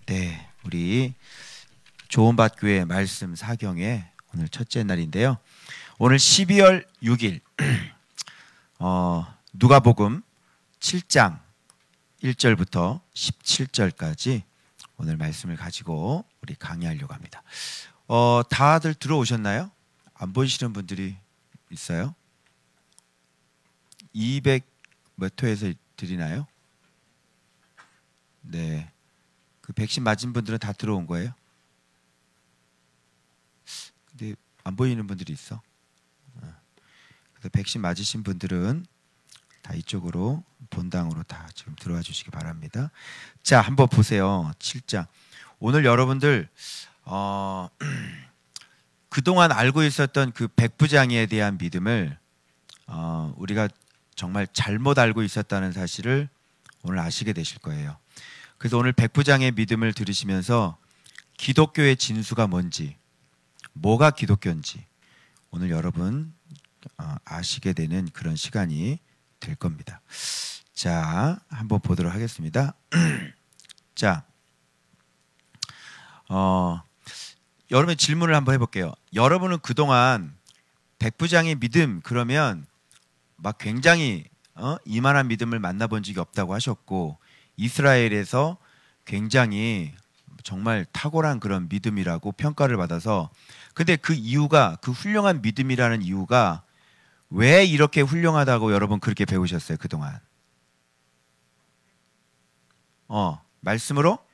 네, 우리 좋은밭교회 말씀 사경의 오늘 첫째 날인데요. 오늘 12월 6일 누가복음 7장 1절부터 17절까지 오늘 말씀을 가지고 우리 강의하려고 합니다. 다들 들어오셨나요? 안 보이시는 분들이 있어요? 200 몇 회에서 드리나요? 네, 그 백신 맞은 분들은 다 들어온 거예요? 근데 안 보이는 분들이 있어. 그래서 백신 맞으신 분들은 다 이쪽으로 본당으로 다 지금 들어와 주시기 바랍니다. 자, 한번 보세요. 7장. 오늘 여러분들 그동안 알고 있었던 그 백부장이에 대한 믿음을 우리가 정말 잘못 알고 있었다는 사실을 오늘 아시게 되실 거예요. 그래서 오늘 백부장의 믿음을 들으시면서 기독교의 진수가 뭔지, 뭐가 기독교인지 오늘 여러분 아시게 되는 그런 시간이 될 겁니다. 자, 한번 보도록 하겠습니다. 자, 여러분의 질문을 한번 해볼게요. 여러분은 그동안 백부장의 믿음 그러면 막 굉장히 이만한 믿음을 만나본 적이 없다고 하셨고, 이스라엘에서 굉장히 정말 탁월한 그런 믿음이라고 평가를 받아서, 근데 그 이유가, 그 훌륭한 믿음이라는 이유가 왜 이렇게 훌륭하다고 여러분 그렇게 배우셨어요 그동안? 말씀으로?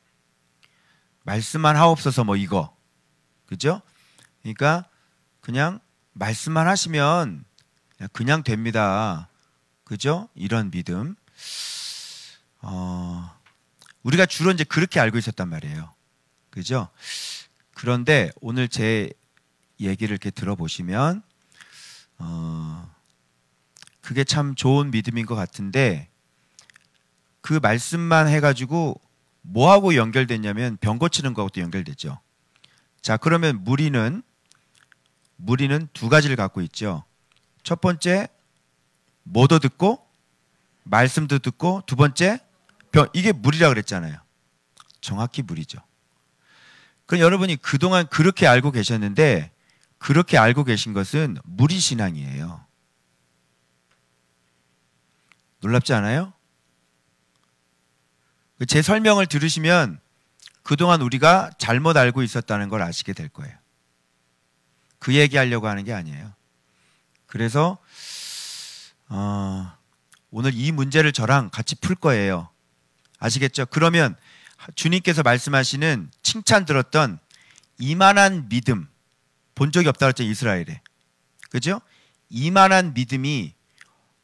말씀만 하옵소서 뭐 이거, 그죠? 그러니까 그냥 말씀만 하시면 그냥 됩니다, 그죠? 이런 믿음. 우리가 주로 이제 그렇게 알고 있었단 말이에요, 그죠? 그런데 오늘 제 얘기를 이렇게 들어보시면 그게 참 좋은 믿음인 것 같은데, 그 말씀만 해가지고 뭐하고 연결됐냐면 병 고치는 거하고 연결되죠. 자, 그러면 무리는 두 가지를 갖고 있죠. 첫 번째, 뭐도 듣고 말씀도 듣고, 두 번째 이게 무리라 그랬잖아요. 정확히 무리죠. 그럼 여러분이 그동안 그렇게 알고 계셨는데, 그렇게 알고 계신 것은 무리신앙이에요. 놀랍지 않아요? 제 설명을 들으시면 그동안 우리가 잘못 알고 있었다는 걸 아시게 될 거예요. 그 얘기하려고 하는 게 아니에요. 그래서 오늘 이 문제를 저랑 같이 풀 거예요. 아시겠죠? 그러면 주님께서 말씀하시는, 칭찬 들었던 이만한 믿음 본 적이 없다고 했죠, 이스라엘에. 그죠? 이만한 믿음이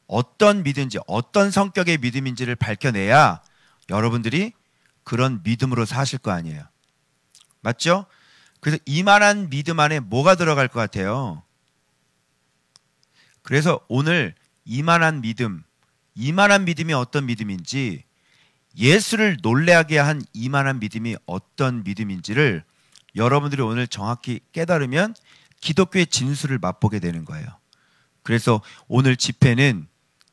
어떤 믿음인지, 어떤 성격의 믿음인지를 밝혀내야 여러분들이 그런 믿음으로 사실 거 아니에요. 맞죠? 그래서 이만한 믿음 안에 뭐가 들어갈 것 같아요? 그래서 오늘 이만한 믿음이 어떤 믿음인지, 예수를 놀라게 한 이만한 믿음이 어떤 믿음인지를 여러분들이 오늘 정확히 깨달으면 기독교의 진수를 맛보게 되는 거예요. 그래서 오늘 집회는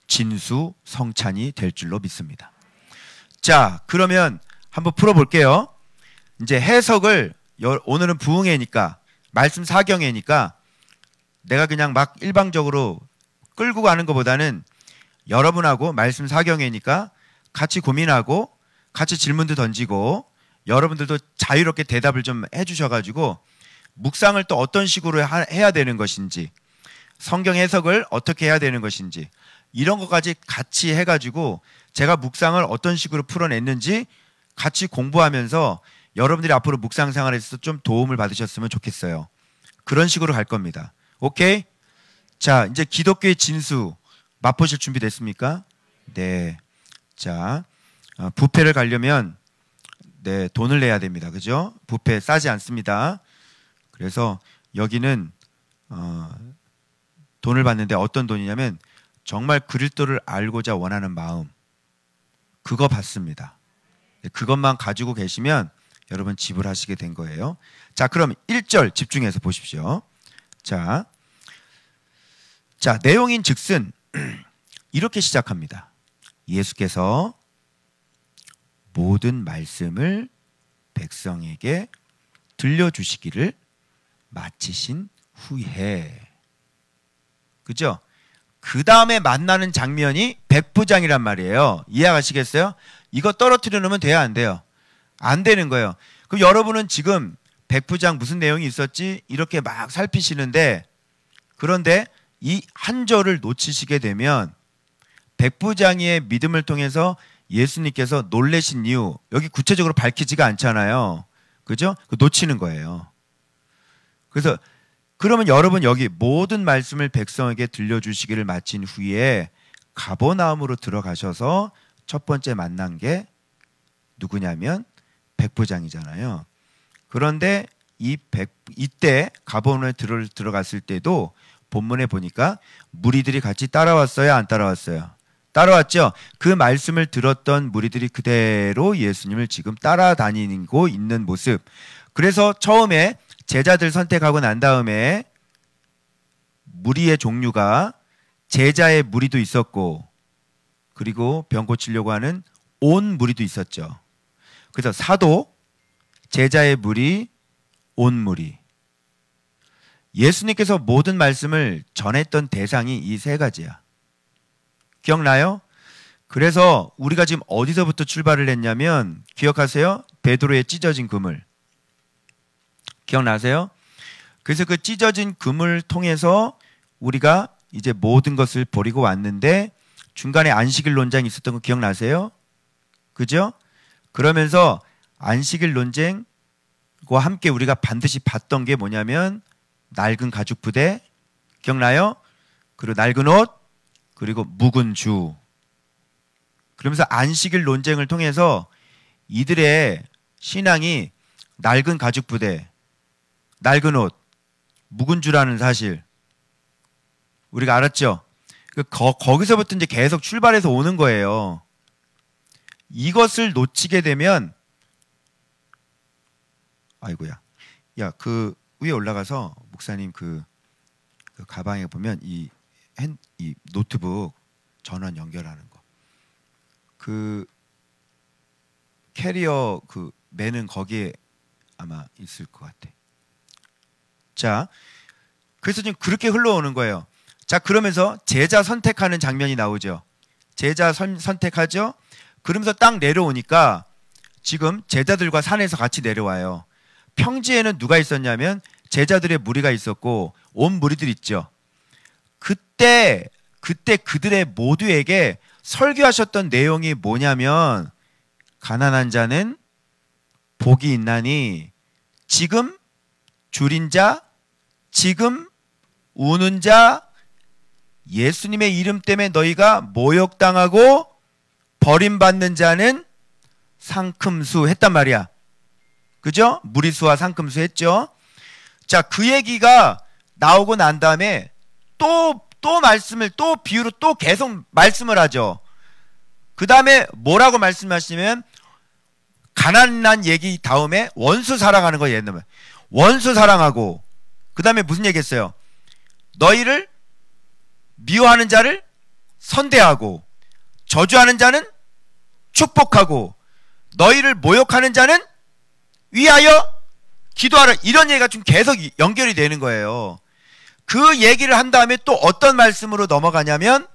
진수 성찬이 될 줄로 믿습니다. 자, 그러면 한번 풀어볼게요. 이제 해석을, 오늘은 부흥회니까, 말씀 사경회니까 내가 그냥 막 일방적으로 끌고 가는 것보다는 여러분하고 말씀 사경회니까 같이 고민하고 같이 질문도 던지고 여러분들도 자유롭게 대답을 좀 해주셔가지고 묵상을 또 어떤 식으로 해야 되는 것인지, 성경 해석을 어떻게 해야 되는 것인지, 이런 것까지 같이 해가지고 제가 묵상을 어떤 식으로 풀어냈는지 같이 공부하면서 여러분들이 앞으로 묵상 생활에서 좀 도움을 받으셨으면 좋겠어요. 그런 식으로 갈 겁니다. 오케이? 자, 이제 기독교의 진수 맛보실 준비 됐습니까? 네. 자, 뷔페를 가려면 돈을 내야 됩니다. 그죠? 뷔페 싸지 않습니다. 그래서 여기는 돈을 받는데, 어떤 돈이냐면 정말 그리스도를 알고자 원하는 마음, 그거 받습니다. 그것만 가지고 계시면 여러분 지불하시게 된 거예요. 자, 그럼 1절 집중해서 보십시오. 자, 내용인 즉슨 이렇게 시작합니다. 예수께서 모든 말씀을 백성에게 들려주시기를 마치신 후에, 그죠? 그 다음에 만나는 장면이 백부장이란 말이에요. 이해하시겠어요? 이거 떨어뜨려 놓으면 돼요, 안 돼요? 안 되는 거예요. 그럼 여러분은 지금 백부장 무슨 내용이 있었지? 이렇게 막 살피시는데, 그런데 이 한 절을 놓치시게 되면 백부장의 믿음을 통해서 예수님께서 놀라신 이유, 여기 구체적으로 밝히지가 않잖아요. 그죠? 놓치는 거예요. 그래서 그러면 여러분 여기 모든 말씀을 백성에게 들려주시기를 마친 후에 가버나움으로 들어가셔서 첫 번째 만난 게 누구냐면 백부장이잖아요. 그런데 이때 가버나움에 들어갔을 때도 본문에 보니까 무리들이 같이 따라왔어요, 안 따라왔어요? 따라왔죠. 그 말씀을 들었던 무리들이 그대로 예수님을 지금 따라다니고 있는 모습. 그래서 처음에 제자들 선택하고 난 다음에 무리의 종류가 제자의 무리도 있었고, 그리고 병 고치려고 하는 온 무리도 있었죠. 그래서 사도, 제자의 무리, 온 무리. 예수님께서 모든 말씀을 전했던 대상이 이 세 가지야. 기억나요? 그래서 우리가 지금 어디서부터 출발을 했냐면, 기억하세요? 베드로의 찢어진 그물. 기억나세요? 그래서 그 찢어진 그물을 통해서 우리가 이제 모든 것을 버리고 왔는데, 중간에 안식일 논쟁이 있었던 거 기억나세요? 그죠? 그러면서 안식일 논쟁과 함께 우리가 반드시 봤던 게 뭐냐면 낡은 가죽 부대, 기억나요? 그리고 낡은 옷, 그리고 묵은 주. 그러면서 안식일 논쟁을 통해서 이들의 신앙이 낡은 가죽 부대, 낡은 옷, 묵은 주라는 사실 우리가 알았죠? 거기서부터 이제 계속 출발해서 오는 거예요. 이것을 놓치게 되면, 아이고야, 야, 그 위에 올라가서 목사님 그 가방에 보면 이 노트북 전원 연결하는 거, 그 캐리어 그 매는 거기에 아마 있을 것 같아. 자, 그래서 지금 그렇게 흘러오는 거예요. 자, 그러면서 제자 선택하는 장면이 나오죠. 제자 선택하죠. 그러면서 딱 내려오니까 지금 제자들과 산에서 같이 내려와요. 평지에는 누가 있었냐면 제자들의 무리가 있었고 온 무리들 있죠. 그때 그들의 모두에게 설교하셨던 내용이 뭐냐면, 가난한 자는 복이 있나니 지금 줄인 자, 지금 우는 자, 예수님의 이름 때문에 너희가 모욕당하고 버림받는 자는 상큼수 했단 말이야. 그죠? 무리수와 상큼수 했죠. 자, 그 얘기가 나오고 난 다음에 또 말씀을, 또 비유로 또 계속 말씀을 하죠. 그 다음에 뭐라고 말씀하시면, 가난한 얘기 다음에 원수 사랑하는 거 옛날에 원수 사랑하고, 그 다음에 무슨 얘기했어요? 너희를 미워하는 자를 선대하고 저주하는 자는 축복하고 너희를 모욕하는 자는 위하여 기도하라. 이런 얘기가 좀 계속 연결이 되는 거예요. 그 얘기를 한 다음에 또 어떤 말씀으로 넘어가냐면,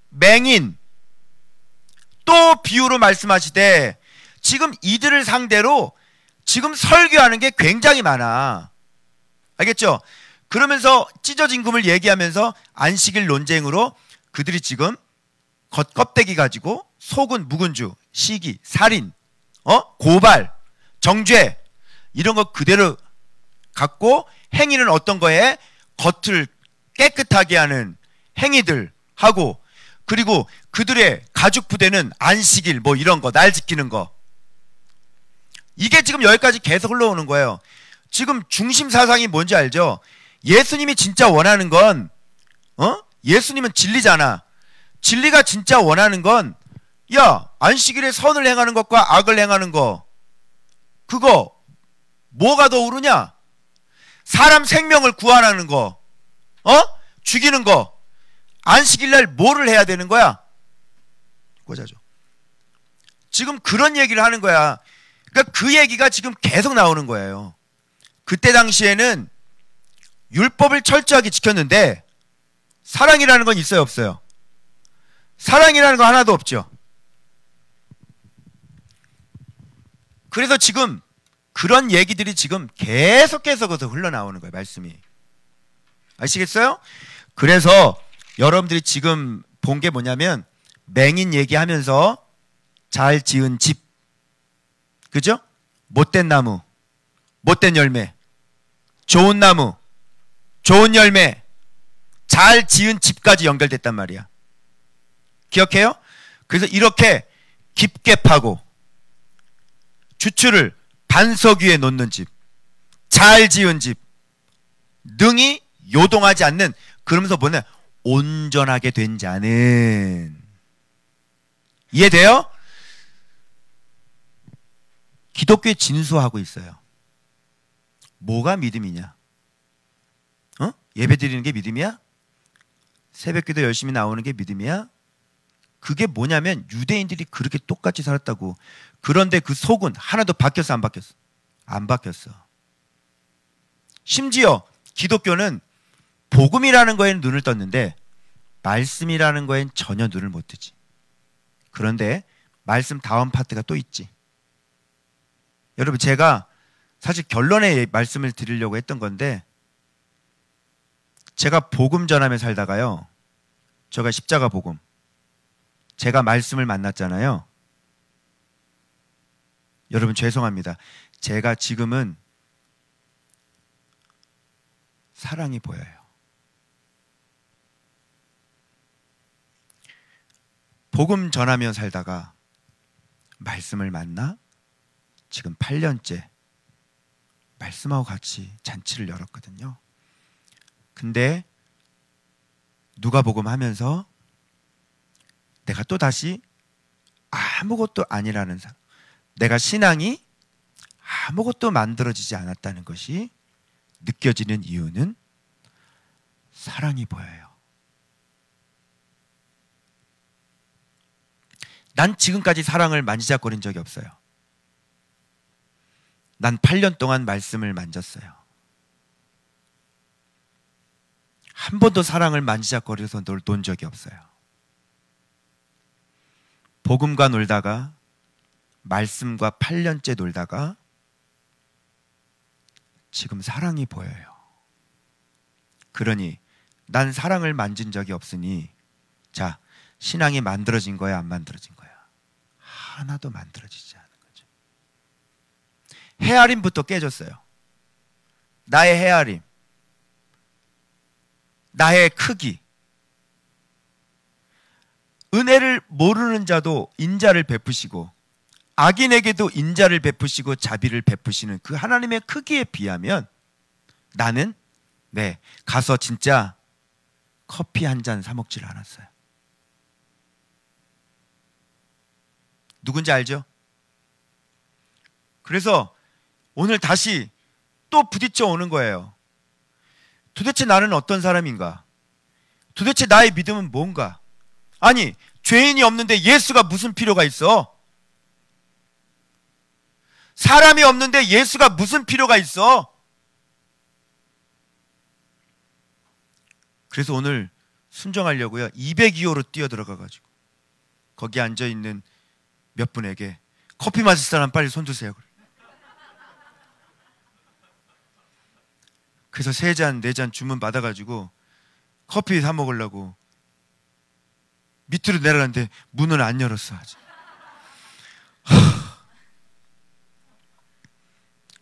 맹인, 또 비유로 말씀하시되, 지금 이들을 상대로 지금 설교하는 게 굉장히 많아. 알겠죠? 그러면서 찢어진 금을 얘기하면서 안식일 논쟁으로 그들이 지금 겉껍데기 가지고 속은 묵은 주, 시기, 살인, 고발, 정죄, 이런 거 그대로 갖고 행위는 어떤 거에 겉을 깨끗하게 하는 행위들 하고, 그리고 그들의 가죽 부대는 안식일 뭐 이런 거, 날 지키는 거. 이게 지금 여기까지 계속 흘러오는 거예요. 지금 중심 사상이 뭔지 알죠? 예수님이 진짜 원하는 건, 예수님은 진리잖아. 진리가 진짜 원하는 건, 야, 안식일에 선을 행하는 것과 악을 행하는 거, 그거 뭐가 더 옳으냐? 사람 생명을 구하라는 거, 죽이는 거. 안식일날 뭐를 해야 되는 거야? 꽂아줘. 지금 그런 얘기를 하는 거야. 그러니까 그 얘기가 지금 계속 나오는 거예요. 그때 당시에는 율법을 철저하게 지켰는데 사랑이라는 건 있어요, 없어요? 사랑이라는 거 하나도 없죠. 그래서 지금 그런 얘기들이 지금 계속해서 흘러나오는 거예요, 말씀이. 아시겠어요? 그래서 여러분들이 지금 본 게 뭐냐면 맹인 얘기하면서 잘 지은 집, 그죠? 못된 나무, 못된 열매, 좋은 나무, 좋은 열매, 잘 지은 집까지 연결됐단 말이야. 기억해요? 그래서 이렇게 깊게 파고 주추를 반석 위에 놓는 집, 잘 지은 집, 능히 요동하지 않는, 그러면서 뭐냐? 온전하게 된 자는. 이해돼요? 기독교에 진수하고 있어요. 뭐가 믿음이냐? 예배 드리는 게 믿음이야? 새벽기도 열심히 나오는 게 믿음이야? 그게 뭐냐면 유대인들이 그렇게 똑같이 살았다고. 그런데 그 속은 하나도 바뀌었어, 안 바뀌었어? 안 바뀌었어. 심지어 기독교는 복음이라는 거에는 눈을 떴는데 말씀이라는 거엔 전혀 눈을 못 뜨지. 그런데 말씀 다음 파트가 또 있지. 여러분, 제가 사실 결론의 말씀을 드리려고 했던 건데, 제가 복음 전하며 살다가요, 제가 십자가 복음, 제가 말씀을 만났잖아요. 여러분 죄송합니다. 제가 지금은 사랑이 보여요. 복음 전하며 살다가 말씀을 만나 지금 8년째 말씀하고 같이 잔치를 열었거든요. 근데 누가복음 하면서 내가 또 다시 아무것도 아니라는 사람, 내가 신앙이 아무것도 만들어지지 않았다는 것이 느껴지는 이유는 사랑이 보여요. 난 지금까지 사랑을 만지작거린 적이 없어요. 난 8년 동안 말씀을 만졌어요. 한 번도 사랑을 만지작거려서 논 적이 없어요. 복음과 놀다가, 말씀과 8년째 놀다가 지금 사랑이 보여요. 그러니 난 사랑을 만진 적이 없으니, 자, 신앙이 만들어진 거야, 안 만들어진 거야? 하나도 만들어지지 않은 거죠. 헤아림부터 깨졌어요. 나의 헤아림, 나의 크기. 은혜를 모르는 자도 인자를 베푸시고 악인에게도 인자를 베푸시고 자비를 베푸시는 그 하나님의 크기에 비하면 나는 가서 진짜 커피 한 잔 사 먹질 않았어요. 누군지 알죠? 그래서 오늘 다시 또 부딪혀 오는 거예요. 도대체 나는 어떤 사람인가? 도대체 나의 믿음은 뭔가? 아니, 죄인이 없는데 예수가 무슨 필요가 있어? 사람이 없는데 예수가 무슨 필요가 있어? 그래서 오늘 순종하려고요, 202호로 뛰어들어가가지고 거기 앉아있는 몇 분에게 커피 마실 사람 빨리 손 드세요. 그래서 3잔, 4잔 주문 받아가지고 커피 사 먹으려고 밑으로 내려갔는데 문을 안 열었어, 아직.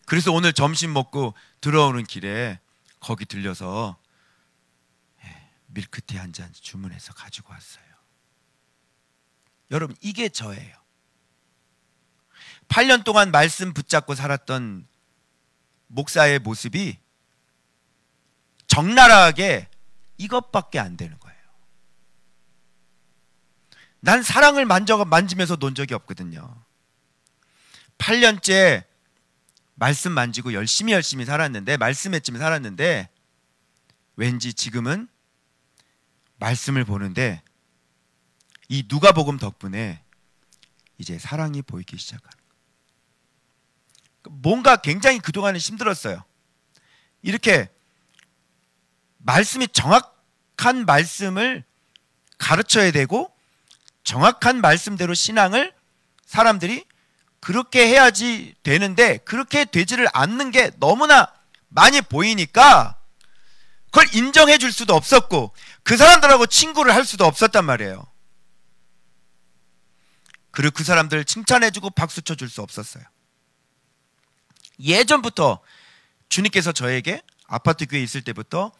그래서 오늘 점심 먹고 들어오는 길에 거기 들려서 밀크티 한 잔 주문해서 가지고 왔어요. 여러분, 이게 저예요. 8년 동안 말씀 붙잡고 살았던 목사의 모습이 적나라하게 이것밖에 안 되는 거예요. 난 사랑을 만지면서 논 적이 없거든요. 8년째 말씀 만지고 열심히 살았는데, 말씀 맺으며 살았는데, 왠지 지금은 말씀을 보는데 이 누가복음 덕분에 이제 사랑이 보이기 시작하는 거예요. 뭔가 굉장히 그동안은 힘들었어요. 이렇게 말씀이 정확한 말씀을 가르쳐야 되고 정확한 말씀대로 신앙을 사람들이 그렇게 해야지 되는데 그렇게 되지를 않는 게 너무나 많이 보이니까 그걸 인정해 줄 수도 없었고 그 사람들하고 친구를 할 수도 없었단 말이에요. 그리고 그 사람들을 칭찬해 주고 박수 쳐 줄 수 없었어요. 예전부터 주님께서 저에게 아파트 교회에 있을 때부터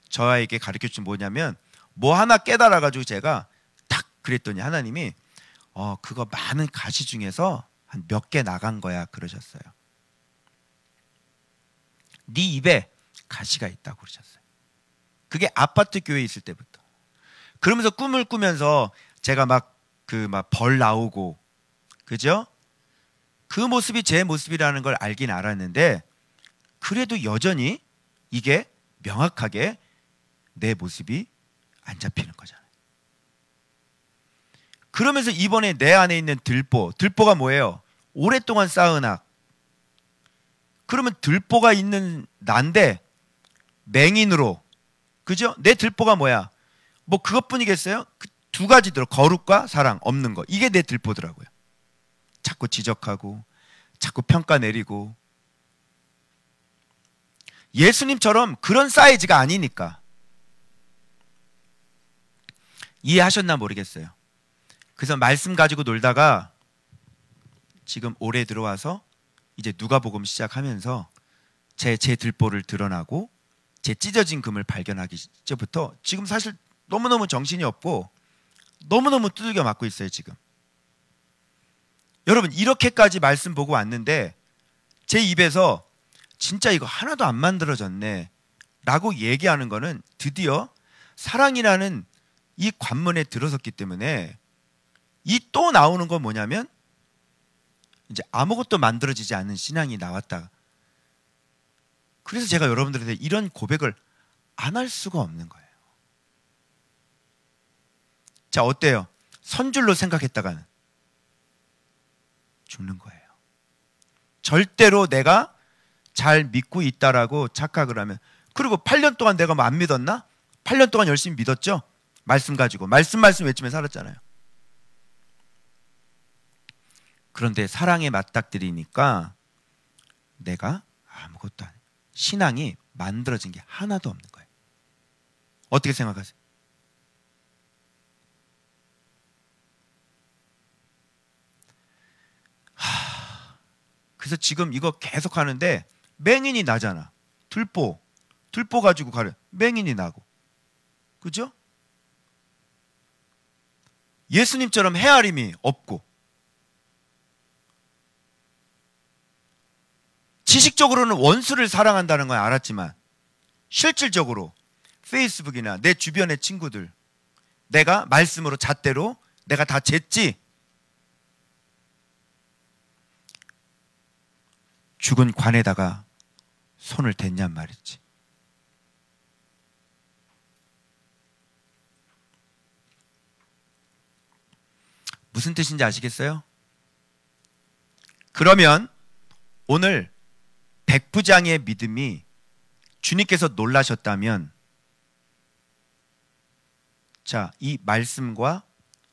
저에게 가르쳐 주신 뭐냐면 뭐 하나 깨달아 가지고 제가 딱 그랬더니 하나님이 그거 많은 가시 중에서 한 몇 개 나간 거야 그러셨어요. 네 입에 가시가 있다고 그러셨어요. 그게 아파트 교회에 있을 때부터. 그러면서 꿈을 꾸면서 제가 막 벌 나오고 그죠? 그 모습이 제 모습이라는 걸 알긴 알았는데 그래도 여전히 이게 명확하게 내 모습이 안 잡히는 거잖아요. 그러면서 이번에 내 안에 있는 들보가 뭐예요? 오랫동안 쌓은 악. 그러면 들보가 있는 난데 맹인으로 그죠? 내 들보가 뭐야? 뭐 그것뿐이겠어요? 그 두 가지더라. 거룩과 사랑 없는 거. 이게 내 들보더라고요. 자꾸 지적하고 자꾸 평가 내리고 예수님처럼 그런 사이즈가 아니니까 이해하셨나 모르겠어요. 그래서 말씀 가지고 놀다가 지금 올해 들어와서 이제 누가복음 시작하면서 제 들보를 드러나고 제 찢어진 금을 발견하기 시작부터 지금 사실 너무너무 정신이 없고 너무너무 두들겨 맞고 있어요 지금. 여러분 이렇게까지 말씀 보고 왔는데 제 입에서 진짜 이거 하나도 안 만들어졌네 라고 얘기하는 거는 드디어 사랑이라는 이 관문에 들어섰기 때문에 이 또 나오는 건 뭐냐면 이제 아무것도 만들어지지 않는 신앙이 나왔다. 그래서 제가 여러분들한테 이런 고백을 안 할 수가 없는 거예요. 자, 어때요? 선줄로 생각했다가는 죽는 거예요. 절대로 내가 잘 믿고 있다라고 착각을 하면 그리고 8년 동안 내가 뭐 안 믿었나? 8년 동안 열심히 믿었죠? 말씀 가지고 말씀 외치며 살았잖아요. 그런데 사랑에 맞닥뜨리니까 내가 아무것도 안 해요. 신앙이 만들어진 게 하나도 없는 거예요. 어떻게 생각하세요? 그래서 지금 이거 계속 하는데 맹인이 나잖아. 들보 가지고 가려 맹인이 나고 그죠? 예수님처럼 헤아림이 없고 지식적으로는 원수를 사랑한다는 건 알았지만 실질적으로 페이스북이나 내 주변의 친구들 내가 말씀으로 잣대로 내가 다 쟀지 죽은 관에다가 손을 댔냔 말이지. 무슨 뜻인지 아시겠어요? 그러면 오늘 백부장의 믿음이 주님께서 놀라셨다면 자, 이 말씀과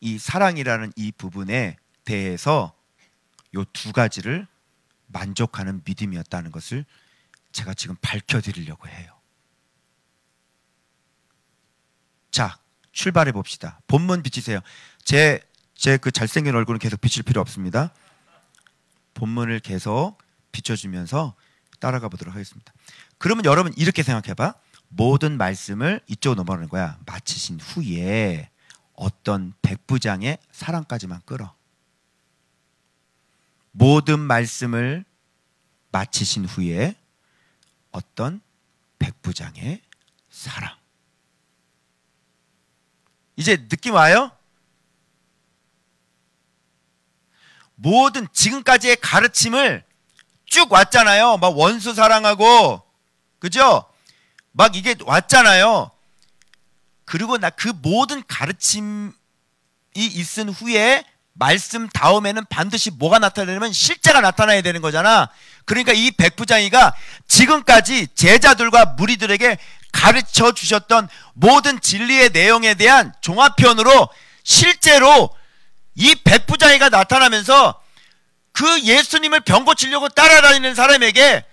이 사랑이라는 이 부분에 대해서 요 두 가지를 만족하는 믿음이었다는 것을 제가 지금 밝혀드리려고 해요. 자, 출발해 봅시다. 본문 비치세요. 제 그 잘생긴 얼굴은 계속 비칠 필요 없습니다. 본문을 계속 비춰주면서 따라가 보도록 하겠습니다. 그러면 여러분 이렇게 생각해봐. 모든 말씀을 이쪽으로 넘어가는 거야. 마치신 후에 어떤 백부장의 사랑까지만 끌어. 모든 말씀을 마치신 후에 어떤 백부장의 사랑. 이제 느낌 와요? 모든 지금까지의 가르침을 쭉 왔잖아요. 막 원수 사랑하고 그죠? 막 이게 왔잖아요. 그리고 나 그 모든 가르침이 있은 후에 말씀 다음에는 반드시 뭐가 나타나냐면 실제가 나타나야 되는 거잖아. 그러니까 이 백부장이가 지금까지 제자들과 무리들에게 가르쳐 주셨던 모든 진리의 내용에 대한 종합편으로 실제로 이 백부장이가 나타나면서 그 예수님을 병 고치려고 따라다니는 사람에게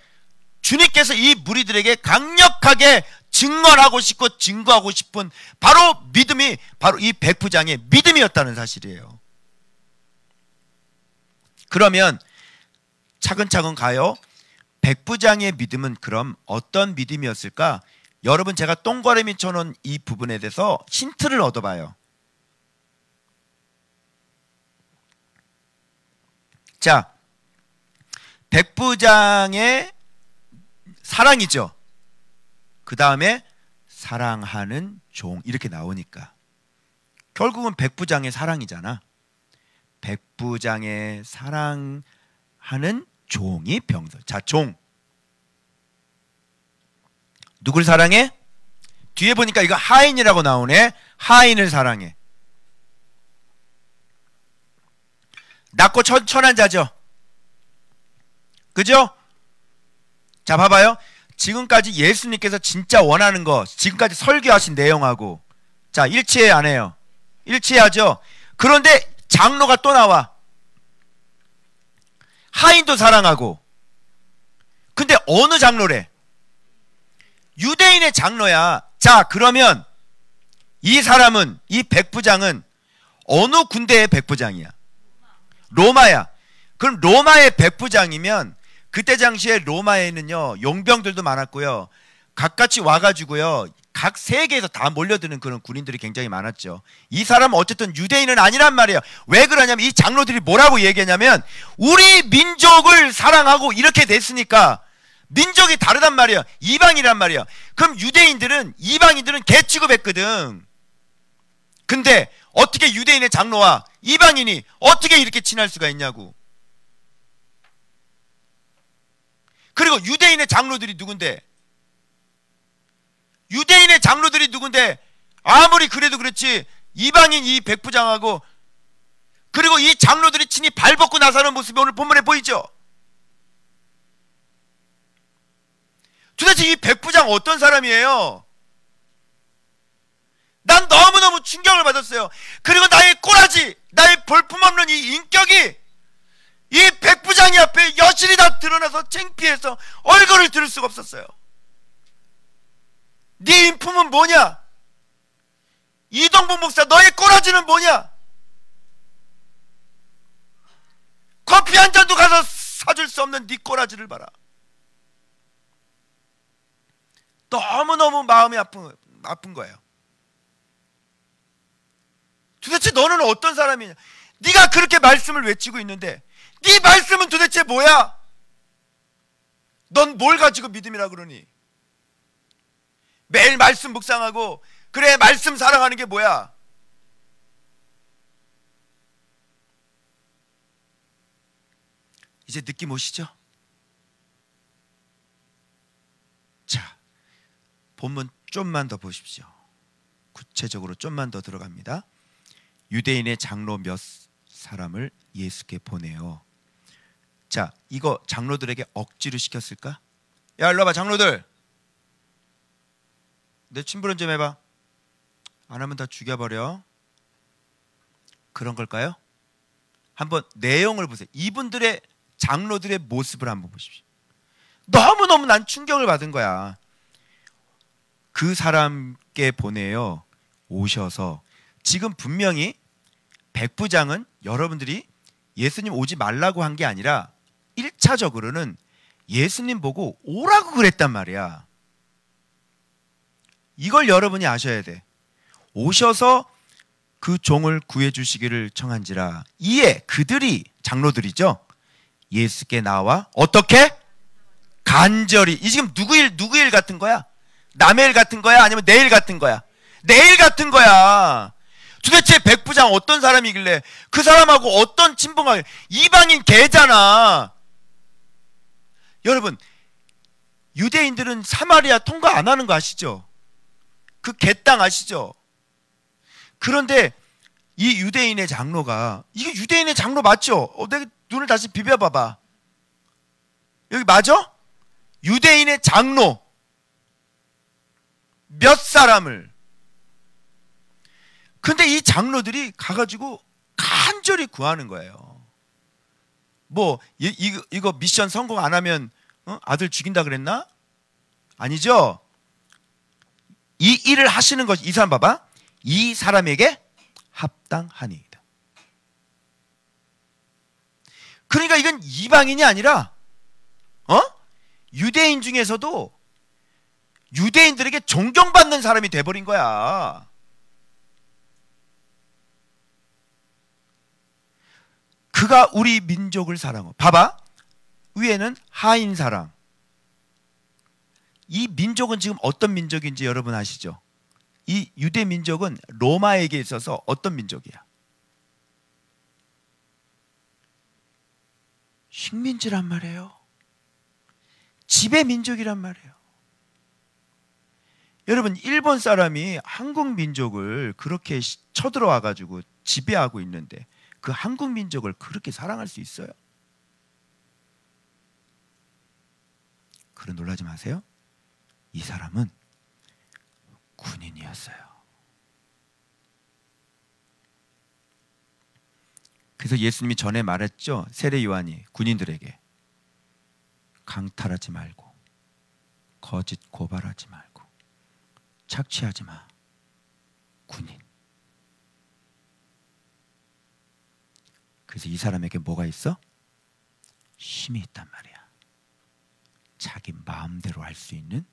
주님께서 이 무리들에게 강력하게 증언하고 싶고 증거하고 싶은 바로 믿음이 바로 이 백부장의 믿음이었다는 사실이에요. 그러면 차근차근 가요. 백부장의 믿음은 그럼 어떤 믿음이었을까? 여러분, 제가 동그라미 쳐놓은 이 부분에 대해서 힌트를 얻어봐요. 자, 백부장의 사랑이죠. 그 다음에 사랑하는 종, 이렇게 나오니까 결국은 백부장의 사랑이잖아. 백부장의 사랑하는 종이 병서. 자, 종 누굴 사랑해? 뒤에 보니까 이거 하인이라고 나오네. 하인을 사랑해. 낮고 천한 자죠. 그죠? 자, 봐봐요. 지금까지 예수님께서 진짜 원하는 거, 지금까지 설교하신 내용하고 자, 일치해 안 해요? 일치하죠. 그런데 장로가 또 나와. 하인도 사랑하고. 근데 어느 장로래? 유대인의 장로야. 자, 그러면 이 사람은, 이 백부장은 어느 군대의 백부장이야? 로마야. 그럼 로마의 백부장이면 그때 당시에 로마에는요 용병들도 많았고요, 각같이 와가지고요 각 세계에서 다 몰려드는 그런 군인들이 굉장히 많았죠. 이 사람은 어쨌든 유대인은 아니란 말이에요. 왜 그러냐면 이 장로들이 뭐라고 얘기했냐면 우리 민족을 사랑하고 이렇게 됐으니까 민족이 다르단 말이에요. 이방이란 말이에요. 그럼 유대인들은, 이방인들은 개 취급했거든. 근데 어떻게 유대인의 장로와 이방인이 어떻게 이렇게 친할 수가 있냐고. 그리고 유대인의 장로들이 누군데? 유대인의 장로들이 누군데? 아무리 그래도 그렇지 이방인 이 백부장하고, 그리고 이 장로들이 친히 발벗고 나서는 모습이 오늘 본문에 보이죠? 도대체 이 백부장 어떤 사람이에요? 난 너무너무 충격을 받았어요. 그리고 나의 꼬라지, 나의 볼품없는 이 인격이 이 백부장이 앞에 여실히 다 드러나서 창피해서 얼굴을 들을 수가 없었어요. 네 인품은 뭐냐? 이동복 목사, 너의 꼬라지는 뭐냐? 커피 한 잔도 가서 사줄 수 없는 네 꼬라지를 봐라. 너무너무 마음이 아픈 거예요. 도대체 너는 어떤 사람이냐? 네가 그렇게 말씀을 외치고 있는데 네 말씀은 도대체 뭐야? 넌 뭘 가지고 믿음이라 그러니? 매일 말씀 묵상하고 그래 말씀 사랑하는 게 뭐야? 이제 느낌 오시죠? 자, 본문 좀만 더 보십시오. 구체적으로 좀만 더 들어갑니다. 유대인의 장로 몇 사람을 예수께 보내요. 자, 이거 장로들에게 억지로 시켰을까? 야, 일로 와봐 장로들, 내 침부름 좀 해봐. 안 하면 다 죽여버려. 그런 걸까요? 한번 내용을 보세요. 이분들의 장로들의 모습을 한번 보십시오. 너무너무 난 충격을 받은 거야. 그 사람께 보내요. 오셔서. 지금 분명히 백부장은 여러분들이 예수님 오지 말라고 한 게 아니라 1차적으로는 예수님 보고 오라고 그랬단 말이야. 이걸 여러분이 아셔야 돼. 오셔서 그 종을 구해 주시기를 청한지라. 이에 그들이, 장로들이죠, 예수께 나와 어떻게? 간절히. 이 지금 누구 일 같은 거야? 남의 일 같은 거야? 아니면 내 일 같은 거야? 내 일 같은 거야. 도대체 백부장 어떤 사람이길래 그 사람하고 어떤 친분가? 이방인 개잖아. 여러분, 유대인들은 사마리아 통과 안 하는 거 아시죠? 그 개 땅 아시죠? 그런데 이 유대인의 장로가, 이게 유대인의 장로 맞죠? 내가 눈을 다시 비벼봐봐. 여기 맞아? 유대인의 장로 몇 사람을. 근데 이 장로들이 가가지고 간절히 구하는 거예요. 뭐 이거 미션 성공 안 하면 아들 죽인다 그랬나? 아니죠. 이 일을 하시는 것이, 이 사람 봐봐, 이 사람에게 합당하니이다. 그러니까 이건 이방인이 아니라 유대인 중에서도 유대인들에게 존경받는 사람이 돼버린 거야. 그가 우리 민족을 사랑하고, 봐봐, 위에는 하인 사랑. 이 민족은 지금 어떤 민족인지 여러분 아시죠? 이 유대 민족은 로마에게 있어서 어떤 민족이야? 식민지란 말이에요. 지배 민족이란 말이에요. 여러분, 일본 사람이 한국 민족을 그렇게 쳐들어와 가지고 지배하고 있는데 그 한국 민족을 그렇게 사랑할 수 있어요? 그런 놀라지 마세요. 이 사람은 군인이었어요. 그래서 예수님이 전에 말했죠. 세례 요한이 군인들에게 강탈하지 말고, 거짓 고발하지 말고, 착취하지 마. 군인. 그래서 이 사람에게 뭐가 있어? 힘이 있단 말이야. 자기 마음대로 할 수 있는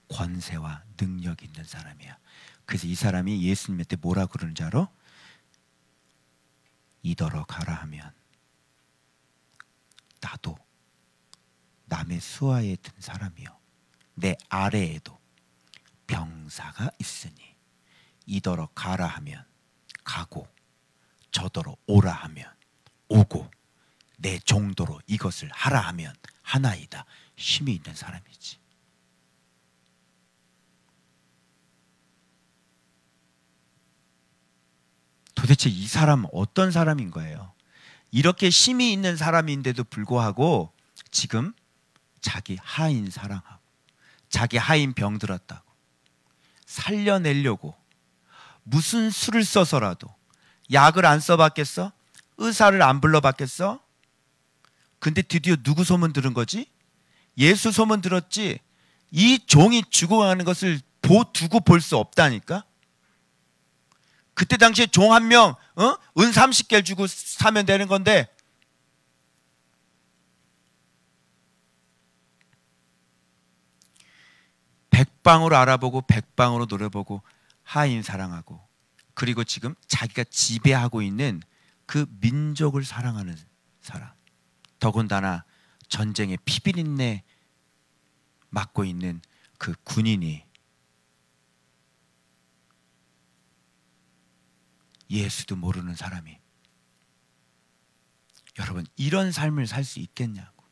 권세와 능력이 있는 사람이야. 그래서 이 사람이 예수님한테 뭐라 그러는지 알아? 이더러 가라 하면 나도 남의 수하에 든 사람이요, 내 아래에도 병사가 있으니 이더러 가라 하면 가고, 저더러 오라 하면 오고, 내 정도로 이것을 하라 하면 하나이다. 힘이 있는 사람이지. 도대체 이 사람은 어떤 사람인 거예요? 이렇게 힘이 있는 사람인데도 불구하고 지금 자기 하인 사랑하고, 자기 하인 병들었다고 살려내려고 무슨 수를 써서라도, 약을 안 써봤겠어? 의사를 안 불러봤겠어? 근데 드디어 누구 소문 들은 거지? 예수 소문 들었지. 이 종이 죽어가는 것을 두고 볼 수 없다니까. 그때 당시에 종 한 명, 은 30개를 주고 사면 되는 건데, 백방으로 알아보고 백방으로 노려보고 하인 사랑하고, 그리고 지금 자기가 지배하고 있는 그 민족을 사랑하는 사람, 더군다나 전쟁의 피비린내 맡고 있는 그 군인이 예수도 모르는 사람이, 여러분, 이런 삶을 살 수 있겠냐고.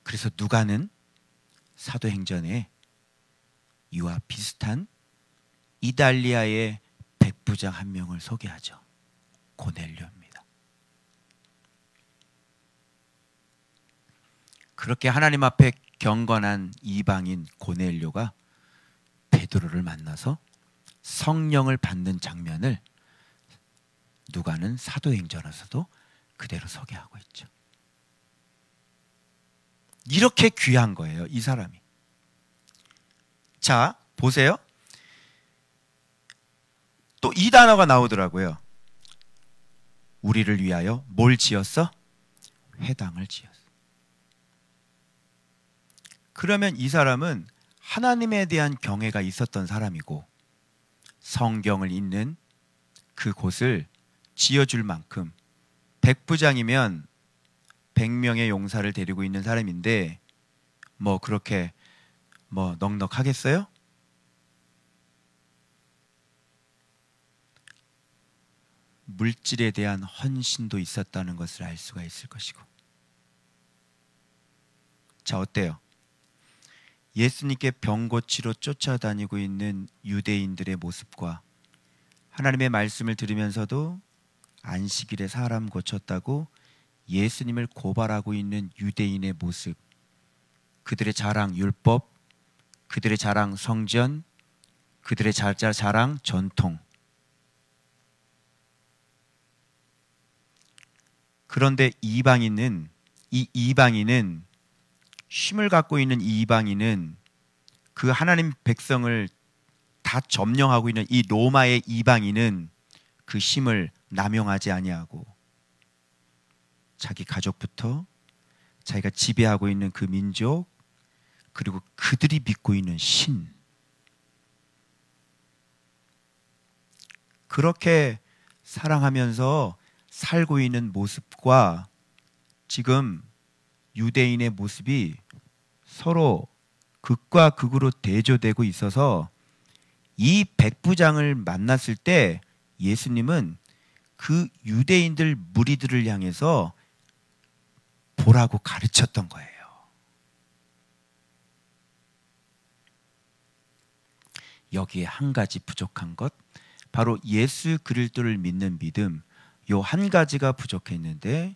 그래서 누가는 사도행전에 이와 비슷한 이달리아의 백부장 한 명을 소개하죠. 고넬료입니다. 그렇게 하나님 앞에 경건한 이방인 고넬료가 베드로를 만나서 성령을 받는 장면을 누가는 사도행전에서도 그대로 소개하고 있죠. 이렇게 귀한 거예요, 이 사람이. 자, 보세요. 또 이 단어가 나오더라고요. 우리를 위하여 뭘 지었어? 회당을 지었어. 그러면 이 사람은 하나님에 대한 경외가 있었던 사람이고, 성경을 읽는 그곳을 지어줄 만큼, 백부장이면 100명의 용사를 데리고 있는 사람인데 뭐 그렇게 뭐 넉넉하겠어요? 물질에 대한 헌신도 있었다는 것을 알 수가 있을 것이고. 자, 어때요? 예수님께 병 고치러 쫓아다니고 있는 유대인들의 모습과 하나님의 말씀을 들으면서도 안식일에 사람 고쳤다고 예수님을 고발하고 있는 유대인의 모습, 그들의 자랑 율법, 그들의 자랑 성전, 그들의 자랑 전통. 그런데 이방인은 쉼을 갖고 있는 이 이방인은 그 하나님 백성을 다 점령하고 있는 이 로마의 이방인은 그 쉼을 남용하지 아니하고 자기 가족부터 자기가 지배하고 있는 그 민족, 그리고 그들이 믿고 있는 신, 그렇게 사랑하면서 살고 있는 모습과 지금 유대인의 모습이 서로 극과 극으로 대조되고 있어서 이 백부장을 만났을 때 예수님은 그 유대인들 무리들을 향해서 보라고 가르쳤던 거예요. 여기에 한 가지 부족한 것, 바로 예수 그리스도를 믿는 믿음, 요 한 가지가 부족했는데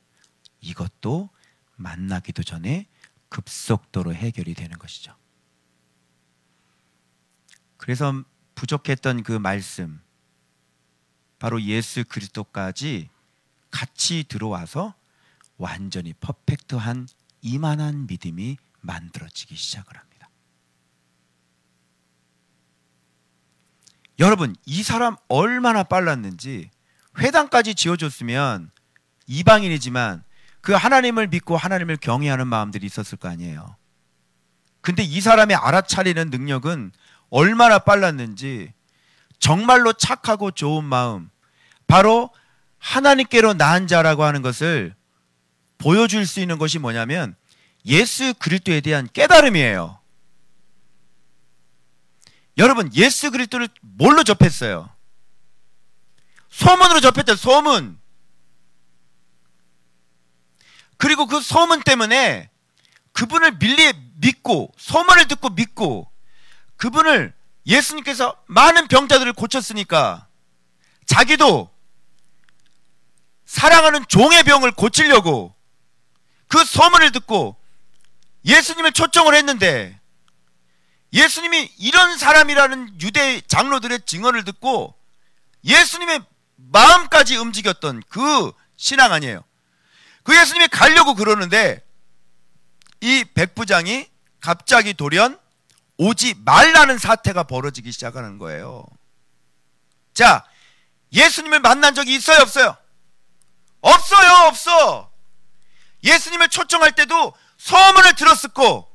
이것도 만나기도 전에 급속도로 해결이 되는 것이죠. 그래서 부족했던 그 말씀, 바로 예수 그리스도까지 같이 들어와서 완전히 퍼펙트한 이만한 믿음이 만들어지기 시작을 합니다. 여러분, 이 사람 얼마나 빨랐는지, 회당까지 지어줬으면 이방인이지만 그 하나님을 믿고 하나님을 경외하는 마음들이 있었을 거 아니에요. 근데 이 사람의 알아차리는 능력은 얼마나 빨랐는지, 정말로 착하고 좋은 마음, 바로 하나님께로 나은 자라고 하는 것을 보여줄 수 있는 것이 뭐냐면 예수 그리스도에 대한 깨달음이에요. 여러분, 예수 그리스도를 뭘로 접했어요? 소문으로 접했죠. 소문. 그리고 그 소문 때문에 그분을 믿고, 소문을 듣고 믿고, 그분을, 예수님께서 많은 병자들을 고쳤으니까 자기도 사랑하는 종의 병을 고치려고 그 소문을 듣고 예수님을 초청을 했는데, 예수님이 이런 사람이라는 유대 장로들의 증언을 듣고 예수님의 마음까지 움직였던 그 신앙 아니에요. 그 예수님이 가려고 그러는데 이 백부장이 갑자기 돌연 오지 말라는 사태가 벌어지기 시작하는 거예요. 자, 예수님을 만난 적이 있어요, 없어요? 없어요, 없어. 예수님을 초청할 때도 소문을 들었었고,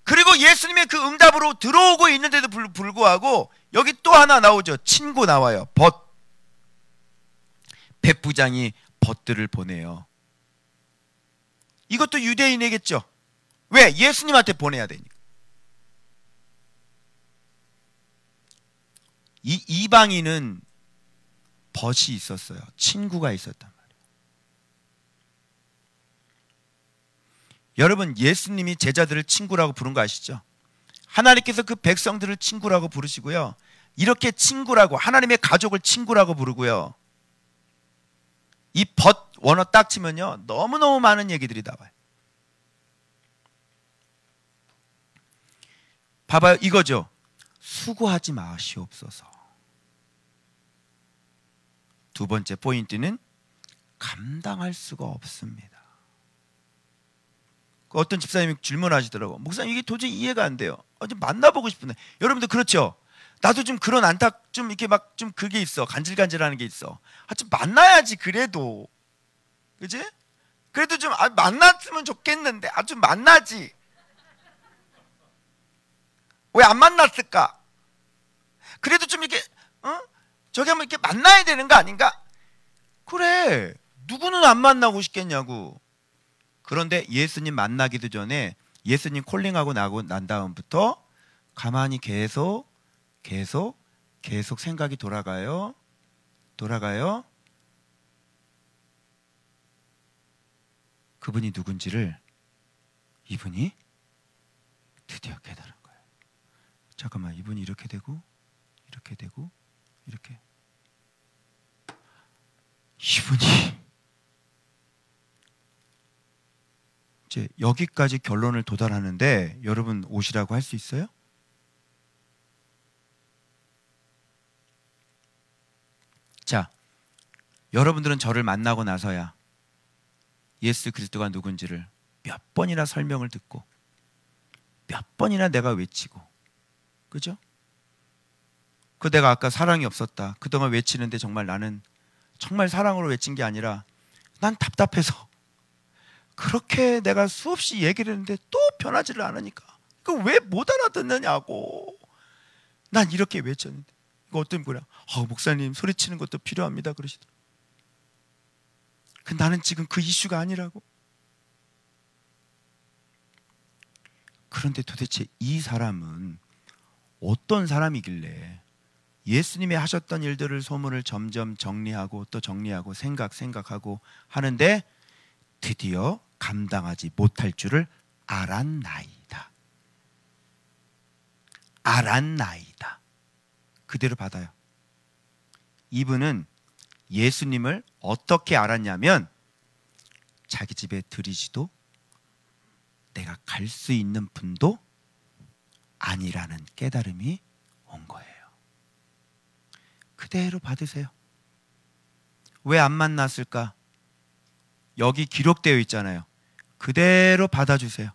그리고 예수님의 그 응답으로 들어오고 있는데도 불구하고 여기 또 하나 나오죠. 친구 나와요. 벗. 백부장이 벗들을 보내요. 이것도 유대인이겠죠. 왜? 예수님한테 보내야 되니까. 이 이방인은 벗이 있었어요. 친구가 있었단 말이에요. 여러분, 예수님이 제자들을 친구라고 부른 거 아시죠? 하나님께서 그 백성들을 친구라고 부르시고요, 이렇게 친구라고, 하나님의 가족을 친구라고 부르고요, 이 벗 원어 딱 치면요 너무너무 많은 얘기들이 나와요. 봐봐요, 이거죠. 수고하지 마시옵소서. 두 번째 포인트는 감당할 수가 없습니다. 어떤 집사님이 질문하시더라고. 목사님, 이게 도저히 이해가 안 돼요. 좀 만나보고 싶은데. 여러분들 그렇죠? 나도 좀 그런 좀 이렇게 막 좀 그게 있어. 간질간질하는 게 있어. 좀 만나야지 그래도. 그지? 그래도 좀 만났으면 좋겠는데. 좀 만나지. 왜 안 만났을까? 그래도 좀 이렇게 저기 한번 이렇게 만나야 되는 거 아닌가? 그래. 누구는 안 만나고 싶겠냐고. 그런데 예수님 만나기도 전에 예수님 콜링하고 난 다음부터 가만히 계속 생각이 돌아가요. 그분이 누군지를 이분이 드디어 깨달은 거예요. 잠깐만, 이분이 이렇게 되고 이렇게 되고 이렇게, 이분이 이제 여기까지 결론을 도달하는데 여러분 오시라고 할 수 있어요? 자, 여러분들은 저를 만나고 나서야 예수 그리스도가 누군지를 몇 번이나 설명을 듣고 몇 번이나 내가 외치고, 그죠? 그 내가 아까 사랑이 없었다, 그동안 외치는데 정말 나는 정말 사랑으로 외친 게 아니라 난 답답해서 그렇게 내가 수없이 얘기를 했는데 또 변하지를 않으니까 그 왜 못 알아듣느냐고 난 이렇게 외쳤는데, 이거 어떤 거야? 목사님 소리치는 것도 필요합니다 그러시더라고요. 나는 지금 그 이슈가 아니라고. 그런데 도대체 이 사람은 어떤 사람이길래 예수님이 하셨던 일들을, 소문을 점점 정리하고 또 정리하고 생각하고 하는데 드디어 감당하지 못할 줄을 알았나이다. 알았나이다. 그대로 받아요. 이분은 예수님을 어떻게 알았냐면 자기 집에 들이지도 내가 갈 수 있는 분도 아니라는 깨달음이 온 거예요. 그대로 받으세요. 왜 안 만났을까? 여기 기록되어 있잖아요. 그대로 받아주세요.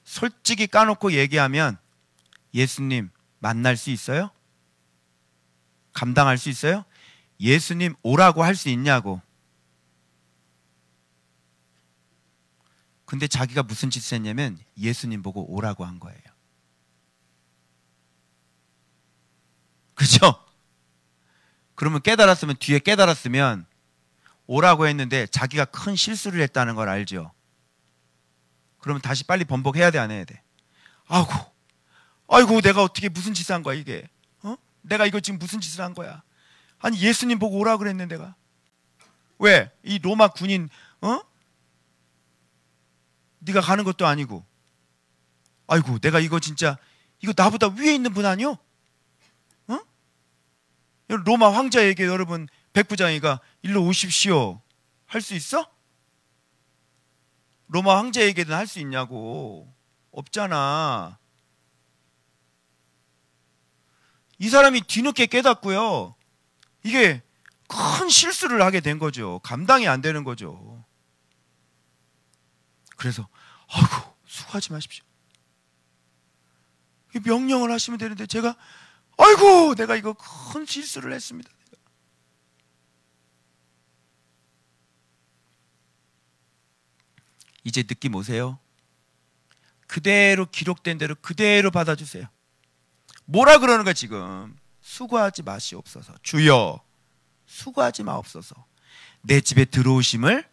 솔직히 까놓고 얘기하면 예수님 만날 수 있어요? 감당할 수 있어요? 예수님 오라고 할 수 있냐고. 근데 자기가 무슨 짓을 했냐면 예수님 보고 오라고 한 거예요. 그죠? 그러면 깨달았으면, 뒤에 깨달았으면 오라고 했는데 자기가 큰 실수를 했다는 걸 알죠? 그러면 다시 빨리 번복해야 돼, 안 해야 돼? 아이고 내가 어떻게 무슨 짓을 한 거야 이게? 내가 이거 지금 무슨 짓을 한 거야? 아니 예수님 보고 오라고 그랬는데 내가 왜? 이 로마 군인 네가 가는 것도 아니고, 아이고 내가 이거 진짜, 이거 나보다 위에 있는 분 아니요? 로마 황제에게 여러분 백부장이가 일로 오십시오 할 수 있어? 로마 황제에게는 할 수 있냐고. 없잖아. 이 사람이 뒤늦게 깨닫고요, 이게 큰 실수를 하게 된 거죠. 감당이 안 되는 거죠. 그래서 아이고 수고하지 마십시오, 명령을 하시면 되는데 제가 아이고 내가 이거 큰 실수를 했습니다. 이제 느낌 오세요? 그대로 기록된 대로 그대로 받아주세요. 뭐라 그러는 거야 지금? 수고하지 마시옵소서. 주여 수고하지 마옵소서. 내 집에 들어오심을,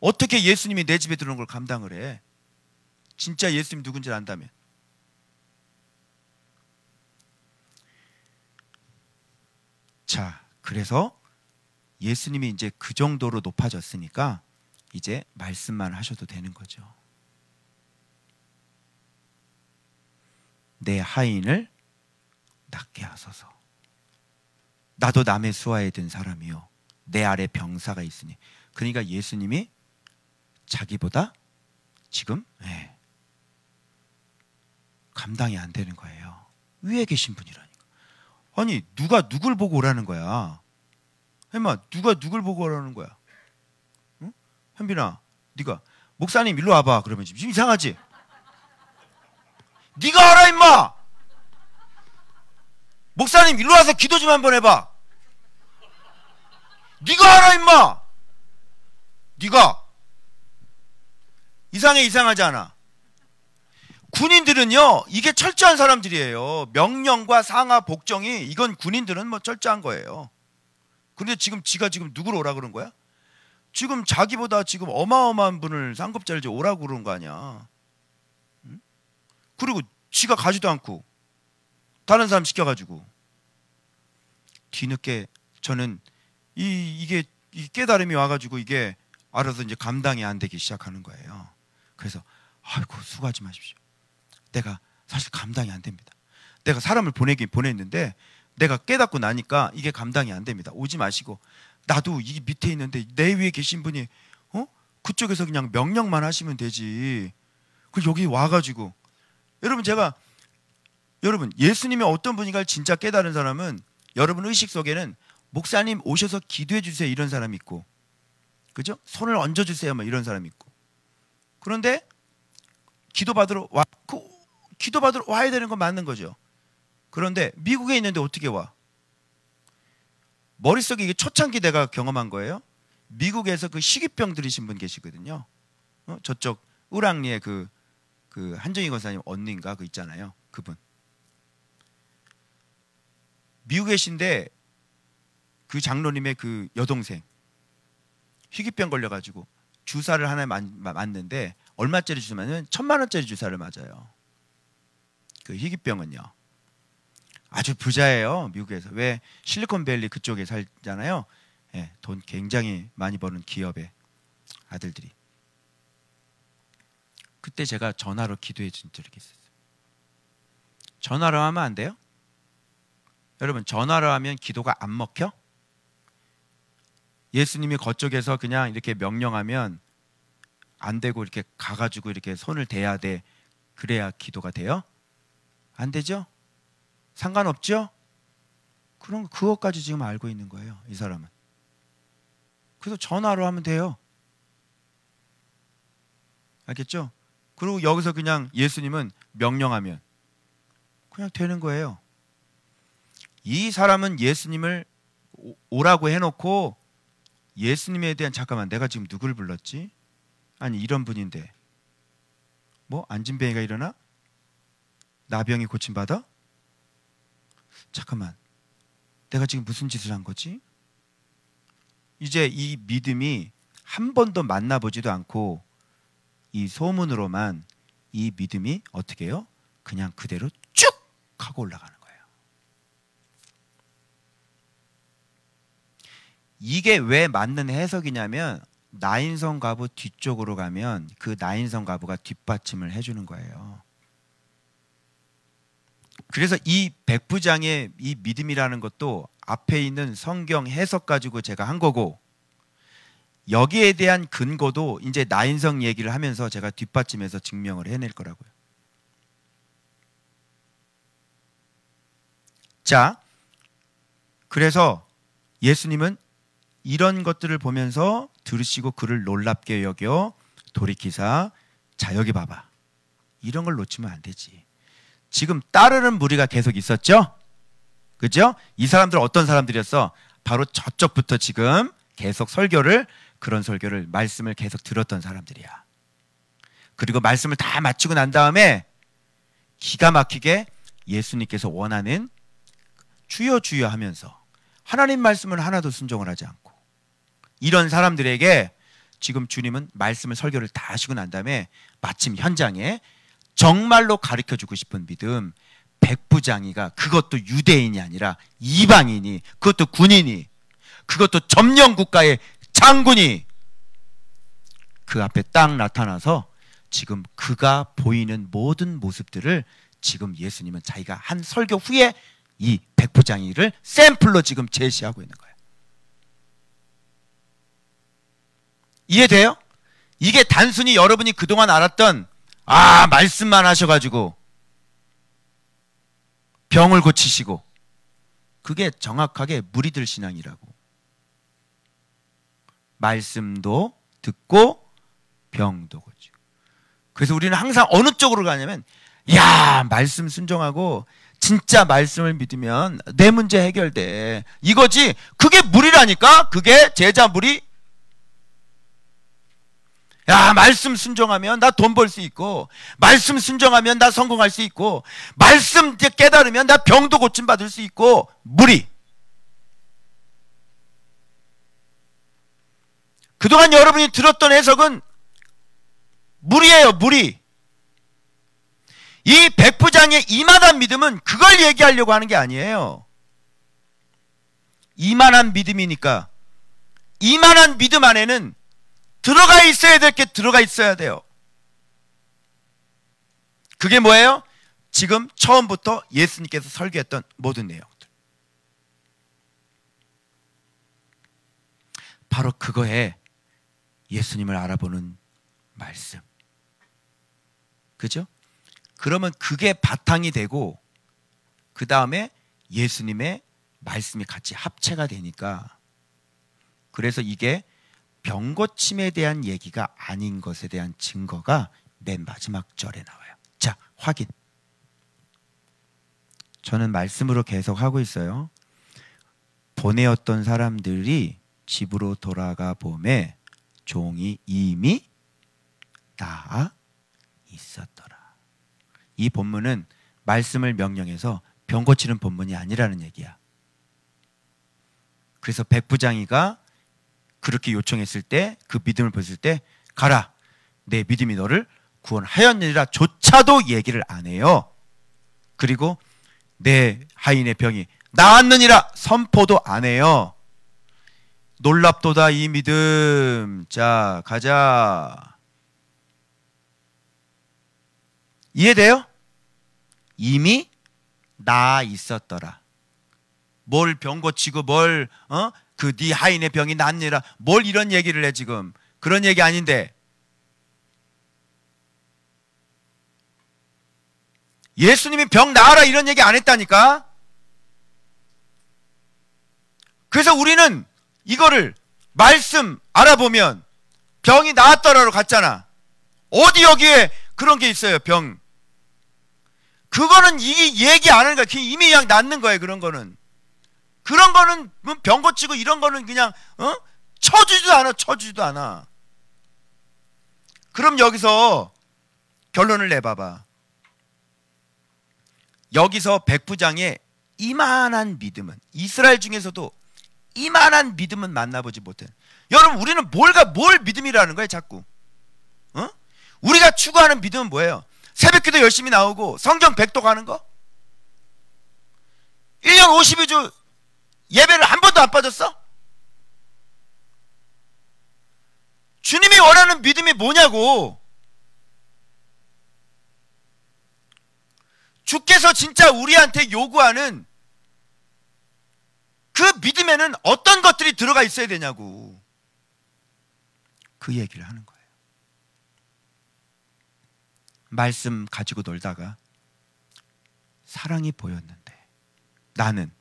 어떻게 예수님이 내 집에 들어오는 걸 감당을 해? 진짜 예수님 누군지 안다면. 자, 그래서 예수님이 이제 그 정도로 높아졌으니까 이제 말씀만 하셔도 되는 거죠. 내 하인을 낫게 하소서. 나도 남의 수하에 든 사람이요, 내 아래 병사가 있으니. 그러니까 예수님이 자기보다 지금 감당이 안 되는 거예요. 위에 계신 분이라니까. 아니 누가 누굴 보고 오라는 거야? 햄마, 누가 누굴 보고 오라는 거야? 응? 현빈아, 네가 목사님 일로 와봐 그러면 지금 이상하지? 네가 알아 임마. 목사님 일로 와서 기도 좀 한번 해봐. 네가 알아 임마. 네가 이상하지 않아? 군인들은요 이게 철저한 사람들이에요. 명령과 상하 복종이, 이건 군인들은 뭐 철저한 거예요. 그런데 지금 지가 지금 누구를 오라 그런 거야? 지금 자기보다 지금 어마어마한 분을, 상급자를 이제 오라고 그러는 거 아니야. 응? 그리고 지가 가지도 않고 다른 사람 시켜가지고. 뒤늦게 저는 이게 이 깨달음이 와가지고 이게 알아서 이제 감당이 안 되기 시작하는 거예요. 그래서 아이고 수고하지 마십시오. 내가 사실 감당이 안 됩니다. 내가 사람을 보내긴 보냈는데 내가 깨닫고 나니까 이게 감당이 안 됩니다. 오지 마시고 나도 이 밑에 있는데 내 위에 계신 분이 그쪽에서 그냥 명령만 하시면 되지. 그 여기 와가지고 여러분 예수님이 어떤 분인가를 진짜 깨달은 사람은 여러분 의식 속에는 목사님 오셔서 기도해 주세요 이런 사람이 있고, 그죠? 손을 얹어 주세요 뭐 이런 사람이 있고. 그런데 기도받으러 와야 되는 건 맞는 거죠. 그런데 미국에 있는데 어떻게 와? 머릿속에 이게 초창기 내가 경험한 거예요. 미국에서 그 희귀병 들이신 분 계시거든요. 저쪽 우랑리에 그 한정희 권사님 언니인가 그 있잖아요. 그분 미국에 계신데 그 장로님의 그 여동생 희귀병 걸려가지고 주사를 하나 맞는데 얼마짜리 주사면 1,000,000원짜리 주사를 맞아요. 그 희귀병은요. 아주 부자예요. 미국에서. 왜 실리콘밸리 그쪽에 살잖아요. 예, 돈 굉장히 많이 버는 기업의 아들들이. 그때 제가 전화로 기도해 준 적이 있었어요. 전화로 하면 안 돼요? 여러분 전화로 하면 기도가 안 먹혀? 예수님이 거쪽에서 그냥 이렇게 명령하면 안 되고 이렇게 가가지고 이렇게 손을 대야 돼. 그래야 기도가 돼요? 안 되죠? 상관없죠? 그럼 그것까지 지금 알고 있는 거예요. 이 사람은. 그래서 전화로 하면 돼요. 알겠죠? 그리고 여기서 그냥 예수님은 명령하면 그냥 되는 거예요. 이 사람은 예수님을 오라고 해놓고 예수님에 대한 잠깐만 내가 지금 누굴 불렀지? 아니 이런 분인데 뭐 안진뱅이가 일어나? 나병이 고침받아? 잠깐만 내가 지금 무슨 짓을 한 거지? 이제 이 믿음이 한 번도 만나보지도 않고 이 소문으로만 이 믿음이 어떻게 해요? 그냥 그대로 쭉 하고 올라가는 거예요. 이게 왜 맞는 해석이냐면 나인성 과부 뒤쪽으로 가면 그 나인성 과부가 뒷받침을 해주는 거예요. 그래서 이 백부장의 이 믿음이라는 것도 앞에 있는 성경 해석 가지고 제가 한 거고, 여기에 대한 근거도 이제 나인성 얘기를 하면서 제가 뒷받침해서 증명을 해낼 거라고요. 자, 그래서 예수님은 이런 것들을 보면서 들으시고 그를 놀랍게 여겨 돌이키사 자 여기 봐봐. 이런 걸 놓치면 안 되지. 지금 따르는 무리가 계속 있었죠? 그죠? 이 사람들 어떤 사람들이었어? 바로 저쪽부터 지금 계속 그런 설교를 말씀을 계속 들었던 사람들이야. 그리고 말씀을 다 마치고 난 다음에 기가 막히게 예수님께서 원하는 주여 주여 하면서 하나님 말씀을 하나도 순종을 하지 않고 이런 사람들에게 지금 주님은 말씀을 설교를 다 하시고 난 다음에 마침 현장에 정말로 가르쳐주고 싶은 믿음, 백부장이가 그것도 유대인이 아니라 이방인이, 그것도 군인이, 그것도 점령국가의 장군이 그 앞에 딱 나타나서 지금 그가 보이는 모든 모습들을 지금 예수님은 자기가 한 설교 후에 이 백부장이를 샘플로 지금 제시하고 있는 거예요. 이해돼요? 이게 단순히 여러분이 그동안 알았던 말씀만 하셔가지고 병을 고치시고 그게 정확하게 무리들 신앙이라고. 말씀도 듣고 병도 고치고. 그래서 우리는 항상 어느 쪽으로 가냐면 말씀 순종하고 진짜 말씀을 믿으면 내 문제 해결돼 이거지. 그게 무리라니까. 그게 제자 무리. 말씀 순종하면 나 돈 벌 수 있고, 말씀 순종하면 나 성공할 수 있고, 말씀 깨달으면 나 병도 고침받을 수 있고. 무리. 그동안 여러분이 들었던 해석은 무리예요. 무리. 이 백부장의 이만한 믿음은 그걸 얘기하려고 하는 게 아니에요. 이만한 믿음이니까 이만한 믿음 안에는 들어가 있어야 될 게 들어가 있어야 돼요. 그게 뭐예요? 지금 처음부터 예수님께서 설교했던 모든 내용들. 바로 그거에 예수님을 알아보는 말씀. 그죠? 그러면 그게 바탕이 되고 그 다음에 예수님의 말씀이 같이 합체가 되니까, 그래서 이게 병고침에 대한 얘기가 아닌 것에 대한 증거가 맨 마지막 절에 나와요. 자, 확인. 저는 말씀으로 계속 하고 있어요. 보내었던 사람들이 집으로 돌아가 보매 종이 이미 다 있었더라. 이 본문은 말씀을 명령해서 병 고치는 본문이 아니라는 얘기야. 그래서 백부장이가 그렇게 요청했을 때, 그 믿음을 보였을 때, 가라, 내 믿음이 너를 구원하였느니라 조차도 얘기를 안 해요. 그리고 내 하인의 병이 나았느니라 선포도 안 해요. 놀랍도다 이 믿음. 자, 가자. 이해돼요? 이미 나 있었더라. 뭘 병 고치고 뭘 그 네 하인의 병이 낫니라, 뭘 이런 얘기를 해. 지금 그런 얘기 아닌데. 예수님이 병 나아라 이런 얘기 안 했다니까. 그래서 우리는 이거를 말씀 알아보면 병이 나았더라로 갔잖아. 어디 여기에 그런 게 있어요? 병. 그거는 이게 얘기 안 하는 거야. 이미 그냥 낫는 거예요. 그런 거는 병 고치고 이런 거는 그냥 쳐주지도 않아. 그럼 여기서 결론을 내봐봐. 여기서 백부장의 이만한 믿음은, 이스라엘 중에서도 이만한 믿음은 만나보지 못해. 여러분, 우리는 뭘 믿음이라는 거예요 자꾸. 우리가 추구하는 믿음은 뭐예요? 새벽기도 열심히 나오고 성경 백독하는 거? 1년 52주 예배를 한 번도 안 빠졌어? 주님이 원하는 믿음이 뭐냐고. 주께서 진짜 우리한테 요구하는 그 믿음에는 어떤 것들이 들어가 있어야 되냐고. 그 얘기를 하는 거예요. 말씀 가지고 놀다가 사랑이 보였는데, 나는,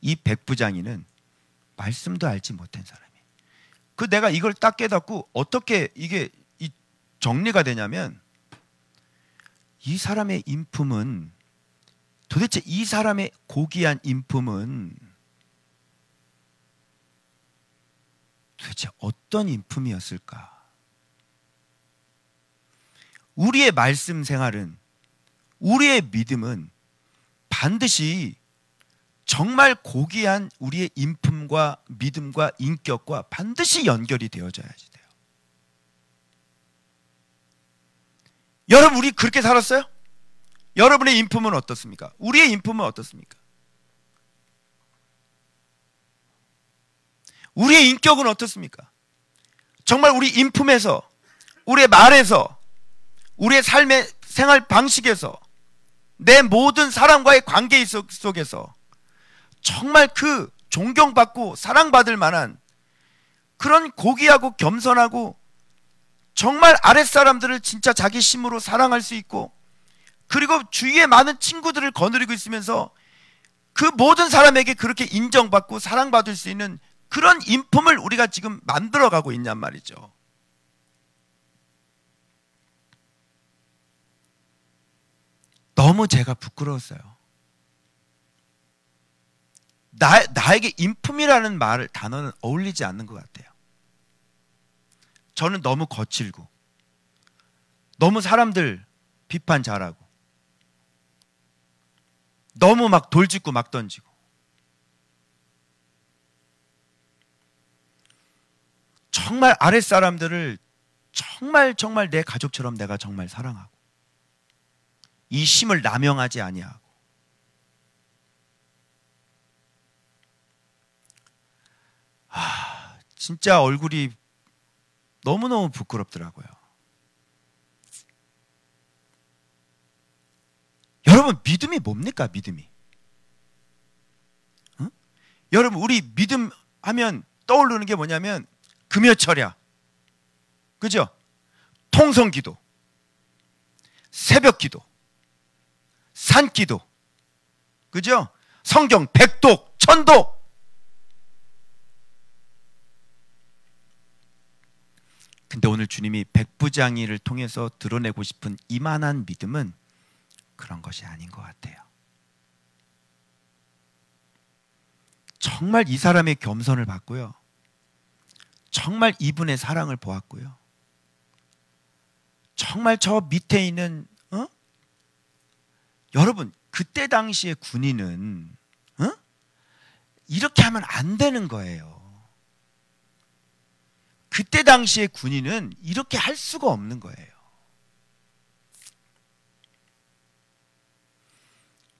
이 백부장이는 말씀도 알지 못한 사람이. 내가 이걸 딱 깨닫고 어떻게 이게 정리가 되냐면, 이 사람의 인품은, 도대체 이 사람의 고귀한 인품은 도대체 어떤 인품이었을까? 우리의 말씀 생활은, 우리의 믿음은 반드시 정말 고귀한 우리의 인품과 믿음과 인격과 반드시 연결이 되어져야지 돼요. 여러분, 우리 그렇게 살았어요? 여러분의 인품은 어떻습니까? 우리의 인품은 어떻습니까? 우리의 인격은 어떻습니까? 정말 우리 인품에서, 우리의 말에서, 우리의 삶의 생활 방식에서, 내 모든 사람과의 관계 속에서 정말 그 존경받고 사랑받을 만한 그런 고귀하고 겸손하고 정말 아랫사람들을 진짜 자기 심으로 사랑할 수 있고, 그리고 주위에 많은 친구들을 거느리고 있으면서 그 모든 사람에게 그렇게 인정받고 사랑받을 수 있는 그런 인품을 우리가 지금 만들어가고 있냔 말이죠. 너무 제가 부끄러웠어요. 나에게 인품이라는 단어는 어울리지 않는 것 같아요. 저는 너무 거칠고, 너무 사람들 비판 잘하고, 너무 막 돌직구 막 던지고, 정말 아랫사람들을 정말 내 가족처럼 내가 정말 사랑하고, 이 심을 남용하지 아니하고, 진짜 얼굴이 너무너무 부끄럽더라고요. 여러분, 믿음이 뭡니까? 믿음이. 응? 여러분, 우리 믿음 하면 떠오르는 게 뭐냐면 금요철야, 그죠? 통성기도, 새벽기도, 산기도, 그죠? 성경 백독, 천독. 근데 오늘 주님이 백부장이를 통해서 드러내고 싶은 이만한 믿음은 그런 것이 아닌 것 같아요. 정말 이 사람의 겸손을 봤고요. 정말 이분의 사랑을 보았고요. 정말 저 밑에 있는 여러분, 그때 당시의 군인은 이렇게 하면 안 되는 거예요. 그때 당시의 군인은 이렇게 할 수가 없는 거예요.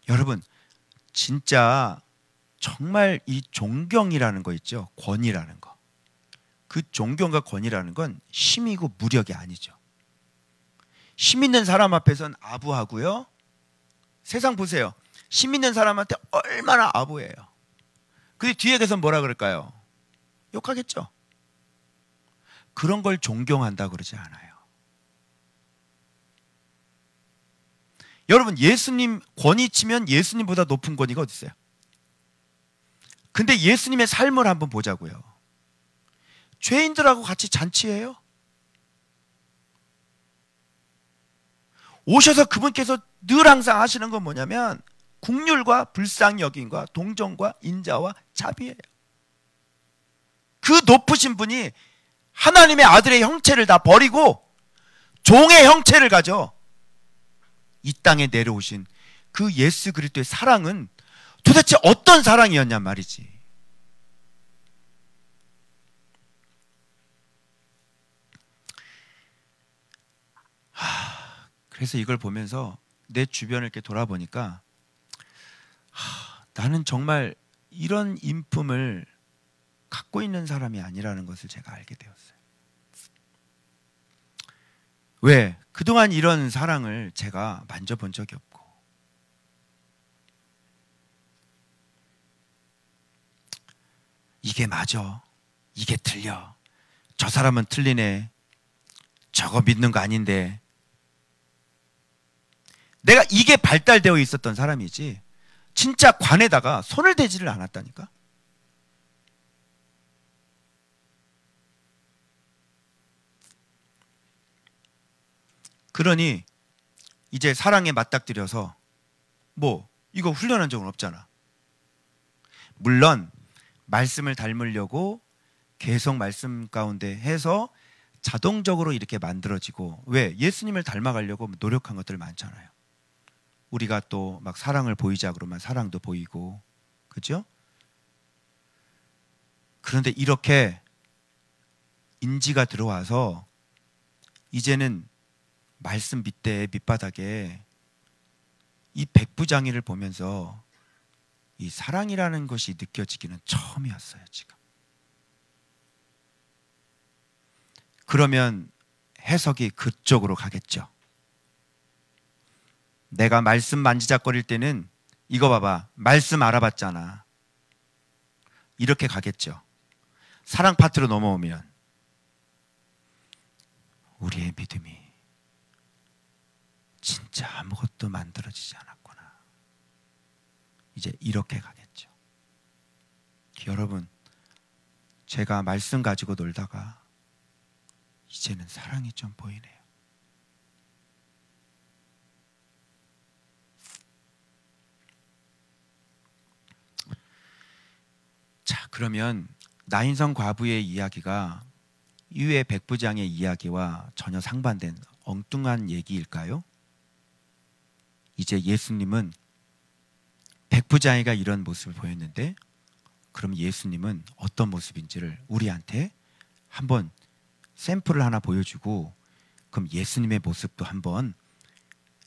여러분, 진짜 정말 이 존경이라는 거 있죠. 권위라는 거. 그 존경과 권위라는 건 힘이고 무력이 아니죠. 힘 있는 사람 앞에서는 아부하고요. 세상 보세요. 힘 있는 사람한테 얼마나 아부해요. 근데 뒤에 가서 뭐라 그럴까요? 욕하겠죠. 그런 걸 존경한다 그러지 않아요. 여러분, 예수님 권위 치면 예수님보다 높은 권위가 어디 있어요? 근데 예수님의 삶을 한번 보자고요. 죄인들하고 같이 잔치해요. 오셔서 그분께서 늘 항상 하시는 건 뭐냐면 국률과 불쌍히 여김과 동정과 인자와 자비예요. 그 높으신 분이 하나님의 아들의 형체를 다 버리고 종의 형체를 가져 이 땅에 내려오신 그 예수 그리스도의 사랑은 도대체 어떤 사랑이었냔 말이지. 그래서 이걸 보면서 내 주변을 이렇게 돌아보니까 나는 정말 이런 인품을 갖고 있는 사람이 아니라는 것을 제가 알게 되었어요. 왜? 그동안 이런 사랑을 제가 만져본 적이 없고, 이게 맞아, 이게 틀려, 저 사람은 틀리네, 저거 믿는 거 아닌데, 내가 이게 발달되어 있었던 사람이지 진짜 관에다가 손을 대지를 않았다니까. 그러니 이제 사랑에 맞닥뜨려서 뭐 이거 훈련한 적은 없잖아. 물론 말씀을 닮으려고 계속 말씀 가운데 해서 자동적으로 이렇게 만들어지고, 왜? 예수님을 닮아가려고 노력한 것들 많잖아요. 우리가 또 막 사랑을 보이자 그러면 사랑도 보이고, 그죠? 그런데 이렇게 인지가 들어와서 이제는 말씀 밑바닥에 이 백부장이를 보면서 이 사랑이라는 것이 느껴지기는 처음이었어요, 지금. 그러면 해석이 그쪽으로 가겠죠. 내가 말씀 만지작거릴 때는 이거 봐봐, 말씀 알아봤잖아, 이렇게 가겠죠. 사랑 파트로 넘어오면 우리의 믿음이 진짜 아무것도 만들어지지 않았구나, 이제 이렇게 가겠죠. 여러분, 제가 말씀 가지고 놀다가 이제는 사랑이 좀 보이네요. 자, 그러면 나인성 과부의 이야기가 이후의 백부장의 이야기와 전혀 상반된 엉뚱한 얘기일까요? 이제 예수님은 백부장이가 이런 모습을 보였는데, 그럼 예수님은 어떤 모습인지를 우리한테 한번 샘플을 하나 보여주고, 그럼 예수님의 모습도 한번,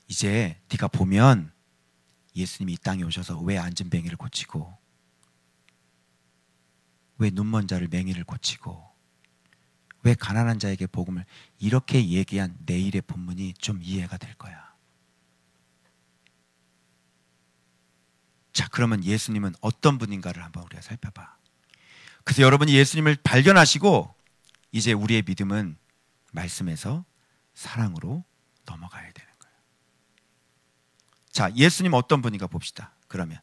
이제 네가 보면 예수님이 이 땅에 오셔서 왜 앉은뱅이를 고치고, 왜 눈먼 자를 맹인을 고치고, 왜 가난한 자에게 복음을 이렇게 얘기한 내일의 본문이 좀 이해가 될 거야. 자, 그러면 예수님은 어떤 분인가를 한번 우리가 살펴봐. 그래서 여러분이 예수님을 발견하시고 이제 우리의 믿음은 말씀에서 사랑으로 넘어가야 되는 거예요. 자, 예수님 어떤 분인가 봅시다. 그러면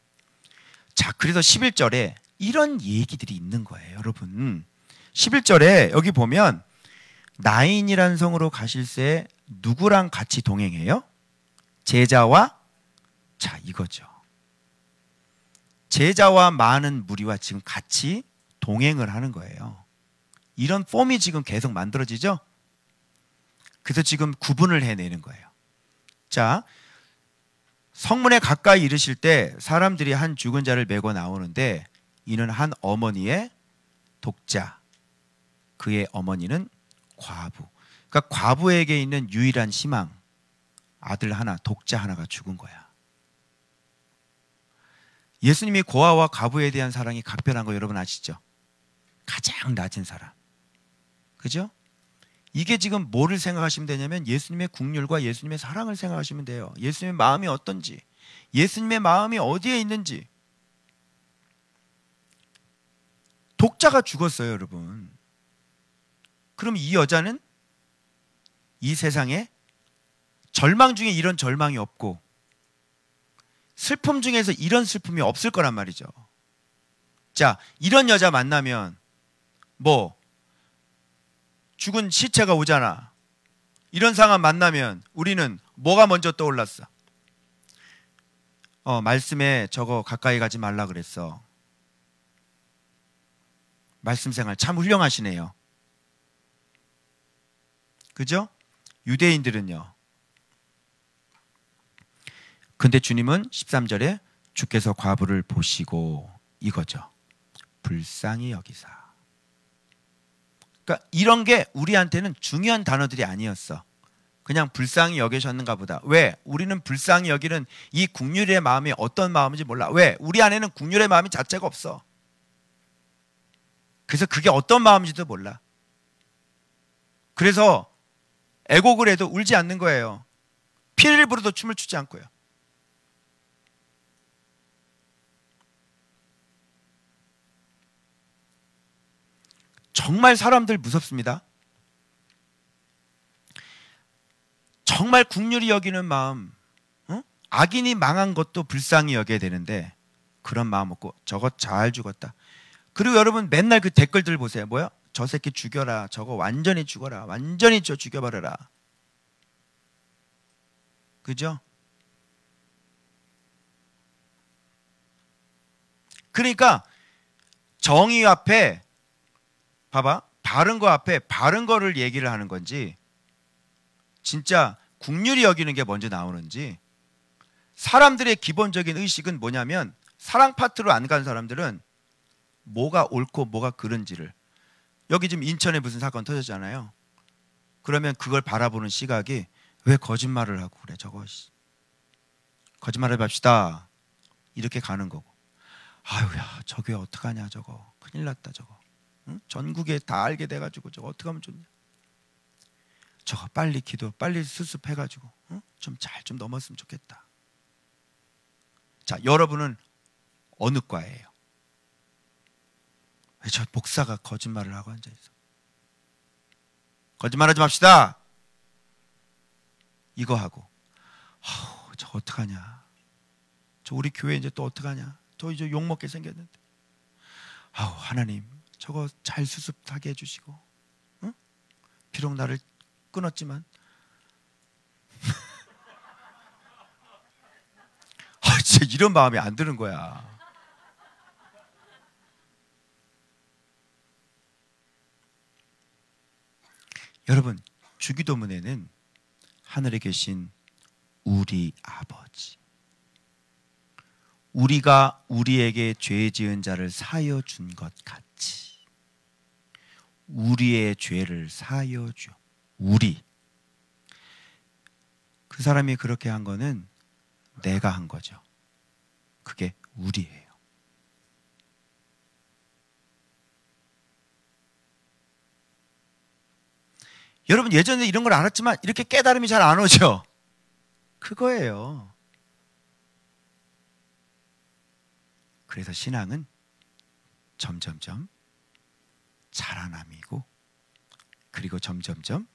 자, 그래서 11절에 이런 얘기들이 있는 거예요. 여러분 11절에 여기 보면 나인이라는 성으로 가실새 누구랑 같이 동행해요? 제자와, 자, 이거죠. 제자와 많은 무리와 지금 같이 동행을 하는 거예요. 이런 폼이 지금 계속 만들어지죠? 그래서 지금 구분을 해내는 거예요. 자, 성문에 가까이 이르실 때 사람들이 한 죽은 자를 메고 나오는데 이는 한 어머니의 독자, 그의 어머니는 과부. 그러니까 과부에게 있는 유일한 희망, 아들 하나, 독자 하나가 죽은 거야. 예수님이 고아와 과부에 대한 사랑이 각별한 거 여러분 아시죠? 가장 낮은 사람. 그죠? 이게 지금 뭐를 생각하시면 되냐면 예수님의 국률과 예수님의 사랑을 생각하시면 돼요. 예수님의 마음이 어떤지, 예수님의 마음이 어디에 있는지. 독자가 죽었어요, 여러분. 그럼 이 여자는 이 세상에 절망 중에 이런 절망이 없고 슬픔 중에서 이런 슬픔이 없을 거란 말이죠. 자, 이런 여자 만나면 뭐 죽은 시체가 오잖아. 이런 상황 만나면 우리는 뭐가 먼저 떠올랐어? 말씀에 저거 가까이 가지 말라 그랬어. 말씀 생활 참 훌륭하시네요. 그죠? 유대인들은요. 근데 주님은 13절에 주께서 과부를 보시고 이거죠. 불쌍히 여기사. 그러니까 이런 게 우리한테는 중요한 단어들이 아니었어. 그냥 불쌍히 여기셨는가 보다. 왜? 우리는 불쌍히 여기는 이 국률의 마음이 어떤 마음인지 몰라. 왜? 우리 안에는 국률의 마음이 자체가 없어. 그래서 그게 어떤 마음인지도 몰라. 그래서 애곡을 해도 울지 않는 거예요. 피를 부어도 춤을 추지 않고요. 정말 사람들 무섭습니다. 정말 국률이 여기는 마음, 악인이 망한 것도 불쌍히 여겨야 되는데 그런 마음 없고 저거 잘 죽었다. 그리고 여러분 맨날 그 댓글들 보세요. 뭐야? 저 새끼 죽여라. 저거 완전히 죽어라. 완전히 저 죽여버려라. 그죠? 그러니까 정의 앞에 봐봐. 바른 거 앞에 바른 거를 얘기를 하는 건지 진짜 국률이 여기는 게 먼저 나오는지. 사람들의 기본적인 의식은 뭐냐면 사랑 파트로 안 간 사람들은 뭐가 옳고 뭐가 그른지를, 여기 지금 인천에 무슨 사건 터졌잖아요. 그러면 그걸 바라보는 시각이 왜 거짓말을 하고 그래 저거, 거짓말을 합시다 이렇게 가는 거고, 아유야 저게 어떡하냐 저거 큰일 났다 저거, 응? 전국에 다 알게 돼가지고 저거 어떡하면 좋냐, 저거 빨리 기도 빨리 수습해가지고 좀 잘 좀 넘었으면 좋겠다. 자, 여러분은 어느 과예요? 왜 저 목사가 거짓말을 하고 앉아있어? 거짓말하지 맙시다. 이거 하고 저 어떡하냐, 저 우리 교회 이제 또 어떡하냐, 저 이제 욕먹게 생겼는데 하나님 저거 잘 수습하게 해주시고, 응? 비록 나를 끊었지만 진짜 이런 마음이 안 드는 거야. 여러분, 주기도문에는 하늘에 계신 우리 아버지, 우리가 우리에게 죄 지은 자를 사하여 준 것 같이 우리의 죄를 사하여 줘. 우리, 그 사람이 그렇게 한 거는 내가 한 거죠. 그게 우리예요. 여러분 예전에 이런 걸 알았지만 이렇게 깨달음이 잘 안 오죠? 그거예요. 그래서 신앙은 점점점 자라남이고 그리고 점점점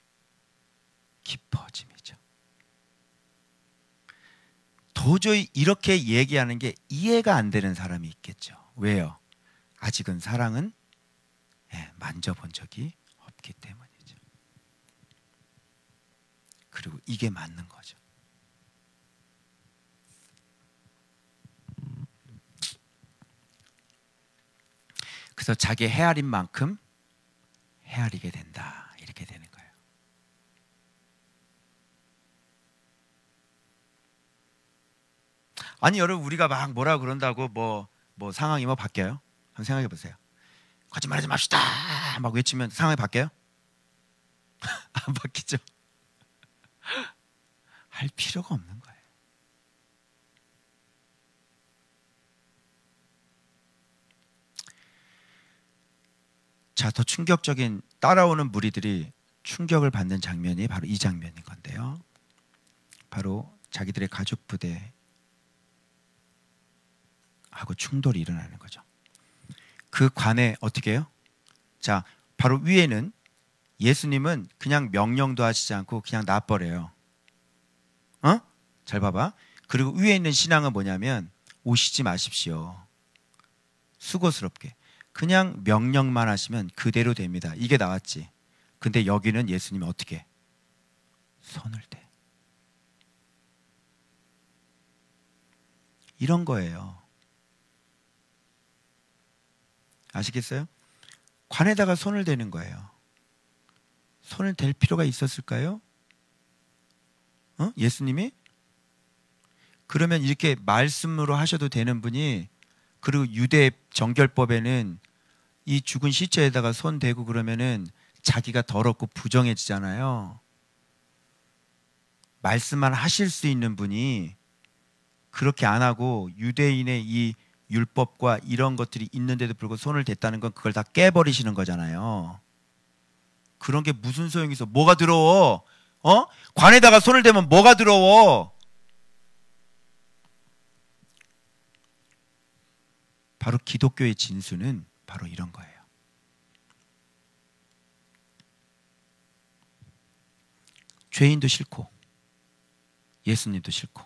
깊어짐이죠. 도저히 이렇게 얘기하는 게 이해가 안 되는 사람이 있겠죠. 왜요? 아직은 사랑은 만져본 적이 없기 때문이죠. 그리고 이게 맞는 거죠. 그래서 자기 헤아린 만큼 헤아리게 된다. 이렇게 되는 거예요. 아니 여러분 우리가 막 뭐라 그런다고 뭐 상황이 뭐 바뀌어요? 한번 생각해 보세요. 거짓말하지 맙시다 막 외치면 상황이 바뀌어요? 안 바뀌죠. 할 필요가 없는 거예요. 자, 더 충격적인 따라오는 무리들이 충격을 받는 장면이 바로 이 장면인 건데요. 바로 자기들의 가족 부대 하고 충돌이 일어나는 거죠. 그 관에 어떻게 해요? 자, 바로 위에는 예수님은 그냥 명령도 하시지 않고 그냥 놔버려요. 잘 봐봐. 그리고 위에 있는 신앙은 뭐냐면 오시지 마십시오. 수고스럽게. 그냥 명령만 하시면 그대로 됩니다. 이게 나왔지. 근데 여기는 예수님이 어떻게 해? 손을 대. 이런 거예요. 아시겠어요? 관에다가 손을 대는 거예요. 손을 댈 필요가 있었을까요? 예수님이? 그러면 이렇게 말씀으로 하셔도 되는 분이, 그리고 유대 정결법에는 이 죽은 시체에다가 손 대고 그러면은 자기가 더럽고 부정해지잖아요. 말씀만 하실 수 있는 분이 그렇게 안 하고 유대인의 이 율법과 이런 것들이 있는데도 불구하고 손을 댔다는 건 그걸 다 깨버리시는 거잖아요. 그런 게 무슨 소용이 있어? 뭐가 더러워? 관에다가 손을 대면 뭐가 더러워? 바로 기독교의 진수는 바로 이런 거예요. 죄인도 싫고 예수님도 싫고,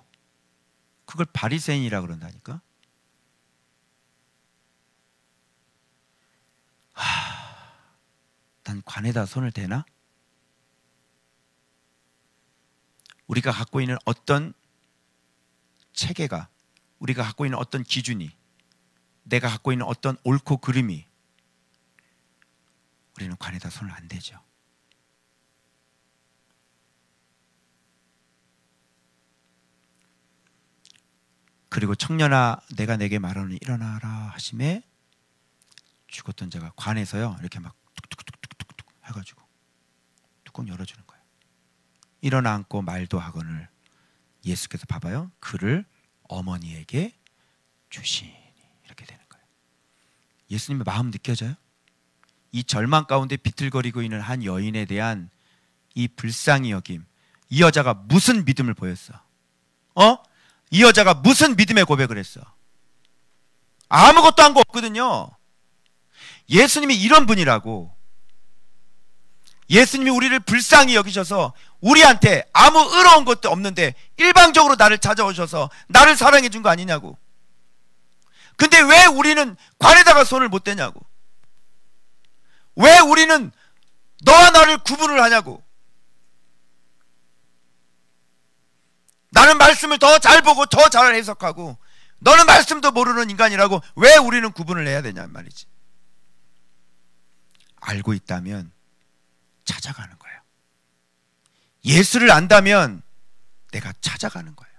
그걸 바리새인이라 그런다니까. 난 관에다 손을 대나? 우리가 갖고 있는 어떤 체계가, 우리가 갖고 있는 어떤 기준이, 내가 갖고 있는 어떤 옳고 그름이, 우리는 관에다 손을 안 대죠. 그리고 청년아 내가 내게 말하노니 일어나라 하심에 죽었던 자가 관에서요 이렇게 막 툭툭툭툭툭 해가지고 뚜껑 열어주는 거예요. 일어나 앉고 말도 하거늘 예수께서 봐봐요, 그를 어머니에게 주시니, 이렇게 되는 거예요. 예수님의 마음 느껴져요? 이 절망 가운데 비틀거리고 있는 한 여인에 대한 이 불쌍히 여김, 이 여자가 무슨 믿음을 보였어? 이 여자가 무슨 믿음의 고백을 했어? 아무것도 한 거 없거든요. 예수님이 이런 분이라고. 예수님이 우리를 불쌍히 여기셔서 우리한테 아무 의로운 것도 없는데 일방적으로 나를 찾아오셔서 나를 사랑해 준 거 아니냐고. 근데 왜 우리는 관에다가 손을 못 대냐고. 왜 우리는 너와 나를 구분을 하냐고. 나는 말씀을 더 잘 보고 더 잘 해석하고 너는 말씀도 모르는 인간이라고 왜 우리는 구분을 해야 되냐 말이지. 알고 있다면 찾아가는 거예요. 예수를 안다면 내가 찾아가는 거예요.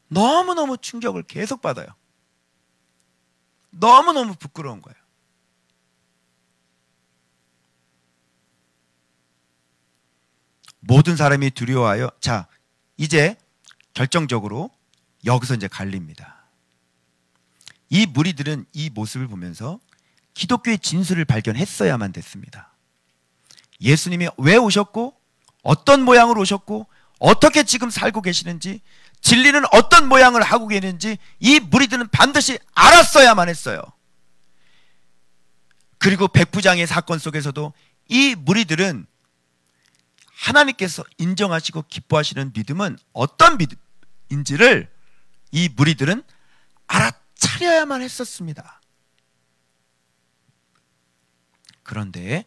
너무너무 충격을 계속 받아요. 너무너무 부끄러운 거예요. 모든 사람이 두려워하여. 자, 이제 결정적으로 여기서 이제 갈립니다. 이 무리들은 이 모습을 보면서 기독교의 진수를 발견했어야만 됐습니다. 예수님이 왜 오셨고 어떤 모양으로 오셨고 어떻게 지금 살고 계시는지, 진리는 어떤 모양을 하고 계시는지 이 무리들은 반드시 알았어야만 했어요. 그리고 백부장의 사건 속에서도 이 무리들은 하나님께서 인정하시고 기뻐하시는 믿음은 어떤 믿음인지를 이 무리들은 알아차려야만 했었습니다. 그런데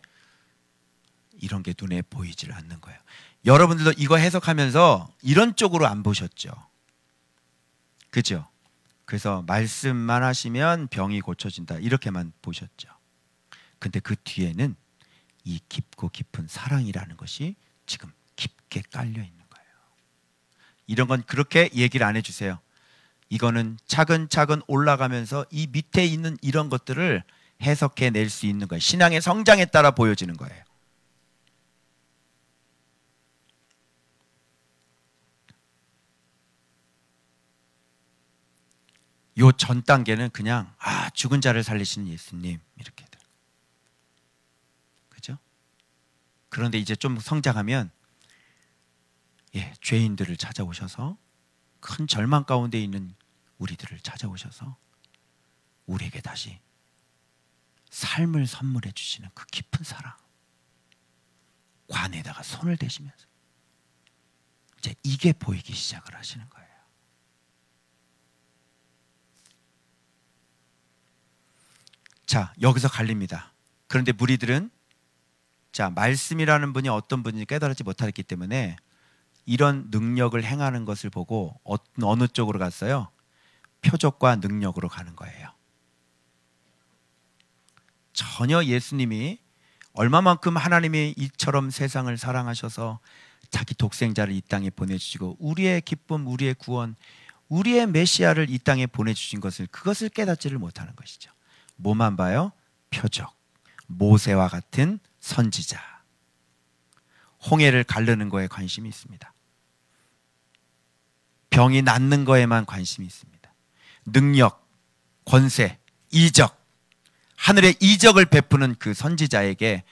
이런 게 눈에 보이질 않는 거예요. 여러분들도 이거 해석하면서 이런 쪽으로 안 보셨죠? 그죠? 그래서 말씀만 하시면 병이 고쳐진다 이렇게만 보셨죠. 근데 그 뒤에는 이 깊고 깊은 사랑이라는 것이 지금 깊게 깔려 있는 거예요. 이런 건 그렇게 얘기를 안 해주세요. 이거는 차근차근 올라가면서 이 밑에 있는 이런 것들을 해석해낼 수 있는 거예요. 신앙의 성장에 따라 보여지는 거예요. 요 전 단계는 그냥 죽은 자를 살리시는 예수님 이렇게 돼요. 그죠? 그런데 이제 좀 성장하면 죄인들을 찾아오셔서 큰 절망 가운데 있는 우리들을 찾아오셔서 우리에게 다시 삶을 선물해 주시는 그 깊은 사랑, 관에다가 손을 대시면서 이제 이게 보이기 시작을 하시는 거예요. 자, 여기서 갈립니다. 그런데 무리들은 말씀이라는 분이 어떤 분인지 깨달지 못하기 때문에 이런 능력을 행하는 것을 보고 어느 쪽으로 갔어요? 표적과 능력으로 가는 거예요. 전혀 예수님이 얼마만큼 하나님이 이처럼 세상을 사랑하셔서 자기 독생자를 이 땅에 보내주시고 우리의 기쁨, 우리의 구원, 우리의 메시아를 이 땅에 보내주신 것을 그것을 깨닫지를 못하는 것이죠. 뭐만 봐요? 표적, 모세와 같은 선지자, 홍해를 가르는 거에 관심이 있습니다. 병이 낫는 거에만 관심이 있습니다. 능력, 권세, 이적, 하늘의 이적을 베푸는 그 선지자에게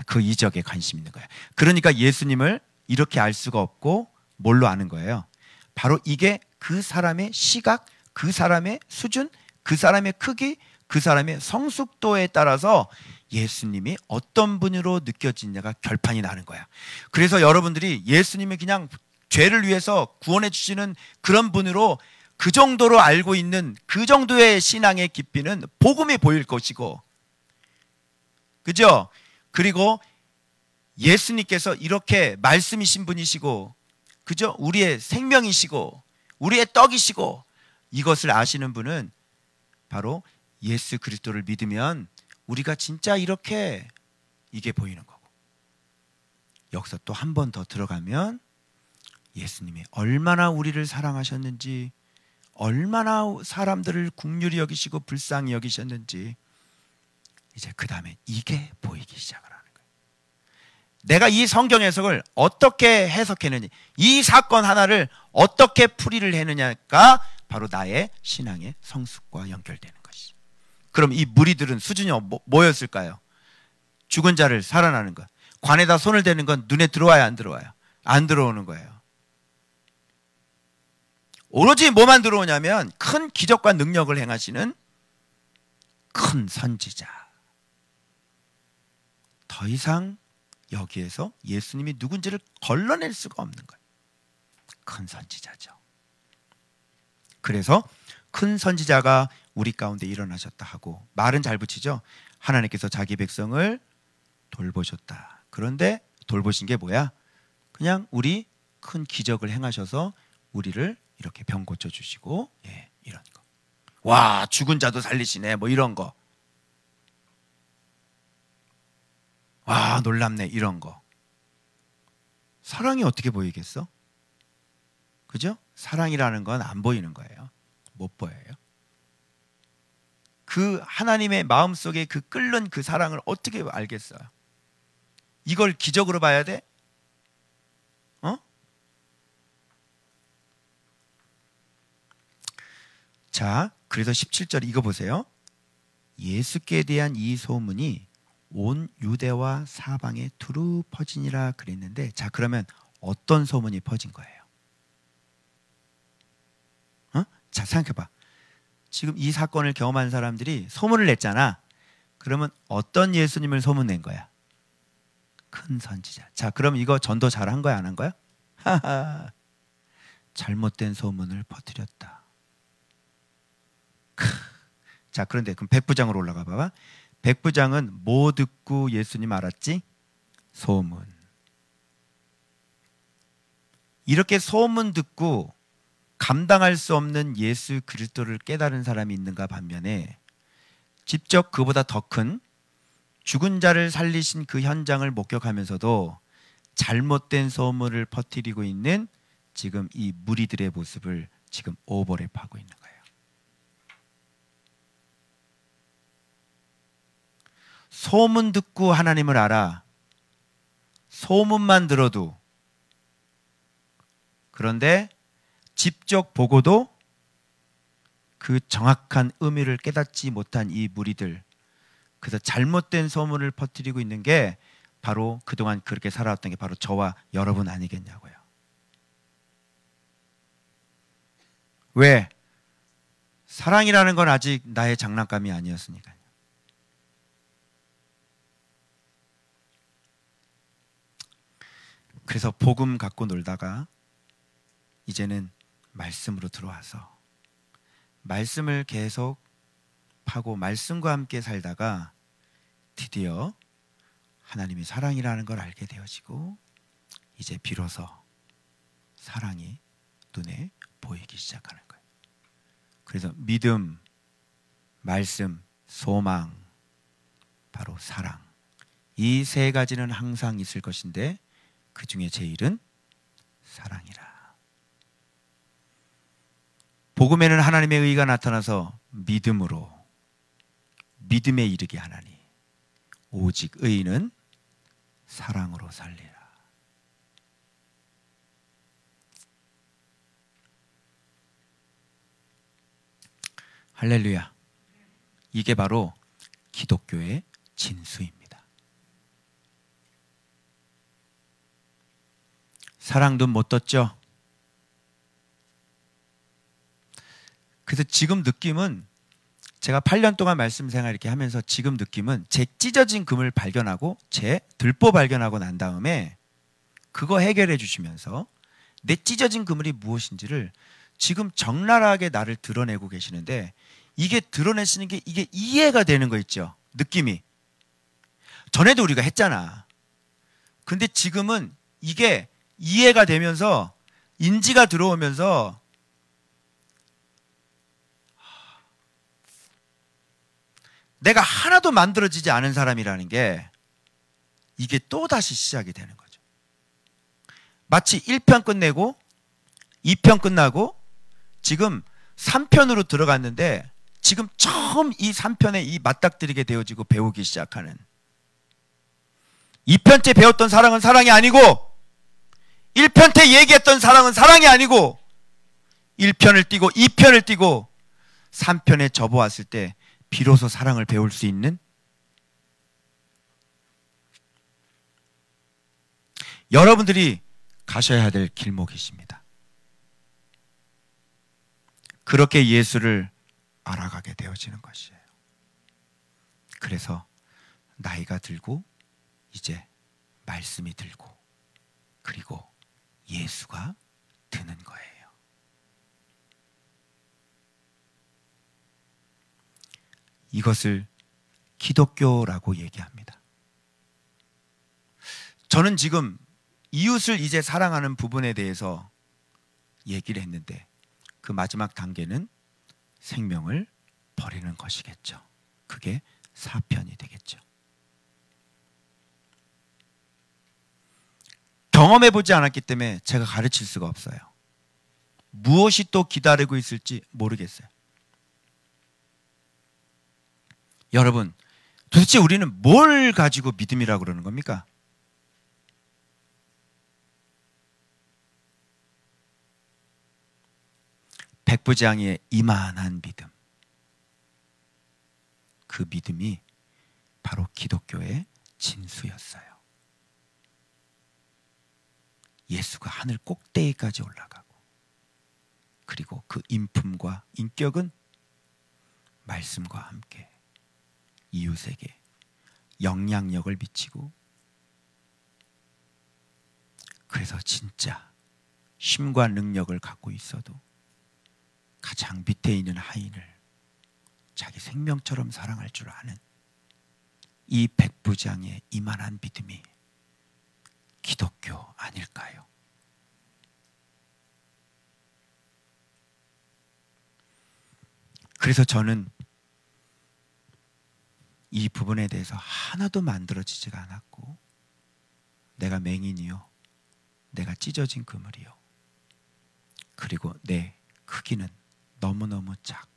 그 이적에 관심이 있는 거예요. 그러니까 예수님을 이렇게 알 수가 없고 뭘로 아는 거예요? 바로 이게 그 사람의 시각, 그 사람의 수준, 그 사람의 크기, 그 사람의 성숙도에 따라서 예수님이 어떤 분으로 느껴지냐가 결판이 나는 거야. 그래서 여러분들이 예수님이 그냥 죄를 위해서 구원해 주시는 그런 분으로 그 정도로 알고 있는 그 정도의 신앙의 깊이는 복음이 보일 것이고, 그죠? 그리고 예수님께서 이렇게 말씀이신 분이시고, 그죠? 우리의 생명이시고 우리의 떡이시고 이것을 아시는 분은 바로 예수 그리스도를 믿으면 우리가 진짜 이렇게 이게 보이는 거고, 여기서 또 한 번 더 들어가면 예수님이 얼마나 우리를 사랑하셨는지, 얼마나 사람들을 긍휼히 여기시고 불쌍히 여기셨는지, 이제 그 다음에 이게 보이기 시작을 하는 거예요. 내가 이 성경 해석을 어떻게 해석했느냐, 이 사건 하나를 어떻게 풀이를 했느냐가 바로 나의 신앙의 성숙과 연결되는 것이죠. 그럼 이 무리들은 수준이 뭐였을까요? 죽은 자를 살아나는 것, 관에다 손을 대는 건 눈에 들어와요, 안 들어와요? 안 들어오는 거예요. 오로지 뭐만 들어오냐면 큰 기적과 능력을 행하시는 큰 선지자. 더 이상 여기에서 예수님이 누군지를 걸러낼 수가 없는 거예요. 큰 선지자죠. 그래서 큰 선지자가 우리 가운데 일어나셨다 하고, 말은 잘 붙이죠. 하나님께서 자기 백성을 돌보셨다. 그런데 돌보신 게 뭐야? 그냥 우리 큰 기적을 행하셔서 우리를 이렇게 병 고쳐주시고, 이런 거. 와, 죽은 자도 살리시네, 뭐 이런 거. 와, 놀랍네, 이런 거. 사랑이 어떻게 보이겠어? 그죠? 사랑이라는 건 안 보이는 거예요. 못 보여요. 그 하나님의 마음속에 그 끓는 그 사랑을 어떻게 알겠어요? 이걸 기적으로 봐야 돼? 자, 그래서 17절 이거 보세요. 예수께 대한 이 소문이 온 유대와 사방에 두루 퍼지니라 그랬는데, 자, 그러면 어떤 소문이 퍼진 거예요? 자, 생각해봐. 지금 이 사건을 경험한 사람들이 소문을 냈잖아. 그러면 어떤 예수님을 소문낸 거야? 큰 선지자. 자, 그럼 이거 전도 잘한 거야, 안 한 거야? 하하. 잘못된 소문을 퍼뜨렸다. 자, 그런데 그럼 백부장으로 올라가 봐봐. 백부장은 뭐 듣고 예수님 알았지? 소문. 이렇게 소문 듣고 감당할 수 없는 예수 그리스도를 깨달은 사람이 있는가 반면에, 직접 그보다 더 큰 죽은 자를 살리신 그 현장을 목격하면서도 잘못된 소문을 퍼뜨리고 있는 지금 이 무리들의 모습을 지금 오버랩하고 있는 거예요. 소문 듣고 하나님을 알아. 소문만 들어도. 그런데 직접 보고도 그 정확한 의미를 깨닫지 못한 이 무리들, 그래서 잘못된 소문을 퍼뜨리고 있는 게 바로 그동안 그렇게 살아왔던 게 바로 저와 여러분 아니겠냐고요. 왜? 사랑이라는 건 아직 나의 장난감이 아니었으니까요. 그래서 복음 갖고 놀다가 이제는 말씀으로 들어와서 말씀을 계속 파고 말씀과 함께 살다가 드디어 하나님이 사랑이라는 걸 알게 되어지고, 이제 비로소 사랑이 눈에 보이기 시작하는 거예요. 그래서 믿음, 말씀, 소망, 바로 사랑, 이 세 가지는 항상 있을 것인데 그 중에 제일은 사랑이라. 복음에는 하나님의 의가 나타나서 믿음으로, 믿음에 이르게 하나니 오직 의인은 사랑으로 살리라. 할렐루야. 이게 바로 기독교의 진수입니다. 사랑 눈 못 떴죠? 그래서 지금 느낌은, 제가 8년 동안 말씀 생활 이렇게 하면서 지금 느낌은, 제 찢어진 금을 발견하고 제 들보 발견하고 난 다음에 그거 해결해 주시면서 내 찢어진 그물이 무엇인지를 지금 적나라하게 나를 드러내고 계시는데, 이게 드러내시는 게 이게 이해가 되는 거 있죠? 느낌이. 전에도 우리가 했잖아. 근데 지금은 이게 이해가 되면서 인지가 들어오면서 내가 하나도 만들어지지 않은 사람이라는 게 이게 또다시 시작이 되는 거죠. 마치 1편 끝내고 2편 끝나고 지금 3편으로 들어갔는데, 지금 처음 이 3편에 이 맞닥뜨리게 되어지고 배우기 시작하는, 2편 때 배웠던 사랑은 사랑이 아니고 1편 때 얘기했던 사랑은 사랑이 아니고 1편을 띄고 2편을 띄고 3편에 접어왔을 때 비로소 사랑을 배울 수 있는, 여러분들이 가셔야 될 길목이십니다. 그렇게 예수를 알아가게 되어지는 것이에요. 그래서 나이가 들고 이제 말씀이 들고 그리고 예수가 드는 거예요. 이것을 기독교라고 얘기합니다. 저는 지금 이웃을 이제 사랑하는 부분에 대해서 얘기를 했는데, 그 마지막 단계는 생명을 버리는 것이겠죠. 그게 4편이 되겠죠. 경험해보지 않았기 때문에 제가 가르칠 수가 없어요. 무엇이 또 기다리고 있을지 모르겠어요. 여러분, 도대체 우리는 뭘 가지고 믿음이라고 그러는 겁니까? 백부장의 이만한 믿음, 그 믿음이 바로 기독교의 진수였어요. 예수가 하늘 꼭대기까지 올라가고, 그리고 그 인품과 인격은 말씀과 함께 이웃에게 영향력을 미치고, 그래서 진짜 힘과 능력을 갖고 있어도 가장 밑에 있는 하인을 자기 생명처럼 사랑할 줄 아는 이 백부장의 이만한 믿음이 기독교 아닐까요? 그래서 저는 이 부분에 대해서 하나도 만들어지지가 않았고, 내가 맹인이요, 내가 찢어진 그물이요, 그리고 내 크기는 너무너무 작고,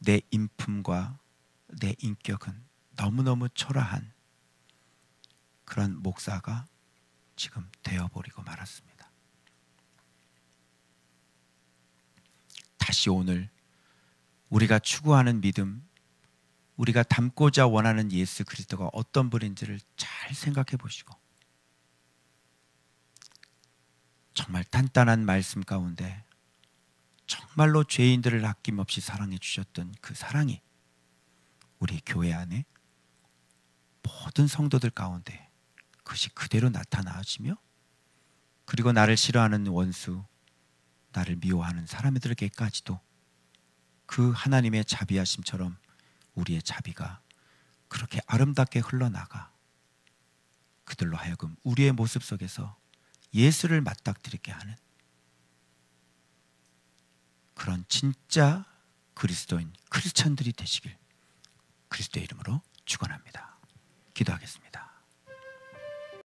내 인품과 내 인격은 너무너무 초라한 그런 목사가 지금 되어버리고 말았습니다. 다시 오늘 우리가 추구하는 믿음, 우리가 닮고자 원하는 예수 그리스도가 어떤 분인지를 잘 생각해 보시고, 정말 단단한 말씀 가운데 정말로 죄인들을 아낌없이 사랑해 주셨던 그 사랑이 우리 교회 안에 모든 성도들 가운데 그것이 그대로 나타나시며, 그리고 나를 싫어하는 원수, 나를 미워하는 사람들에게까지도 그 하나님의 자비하심처럼 우리의 자비가 그렇게 아름답게 흘러나가 그들로 하여금 우리의 모습 속에서 예수를 맞닥뜨리게 하는 그런 진짜 그리스도인 크리스천들이 되시길 그리스도의 이름으로 축원합니다. 기도하겠습니다.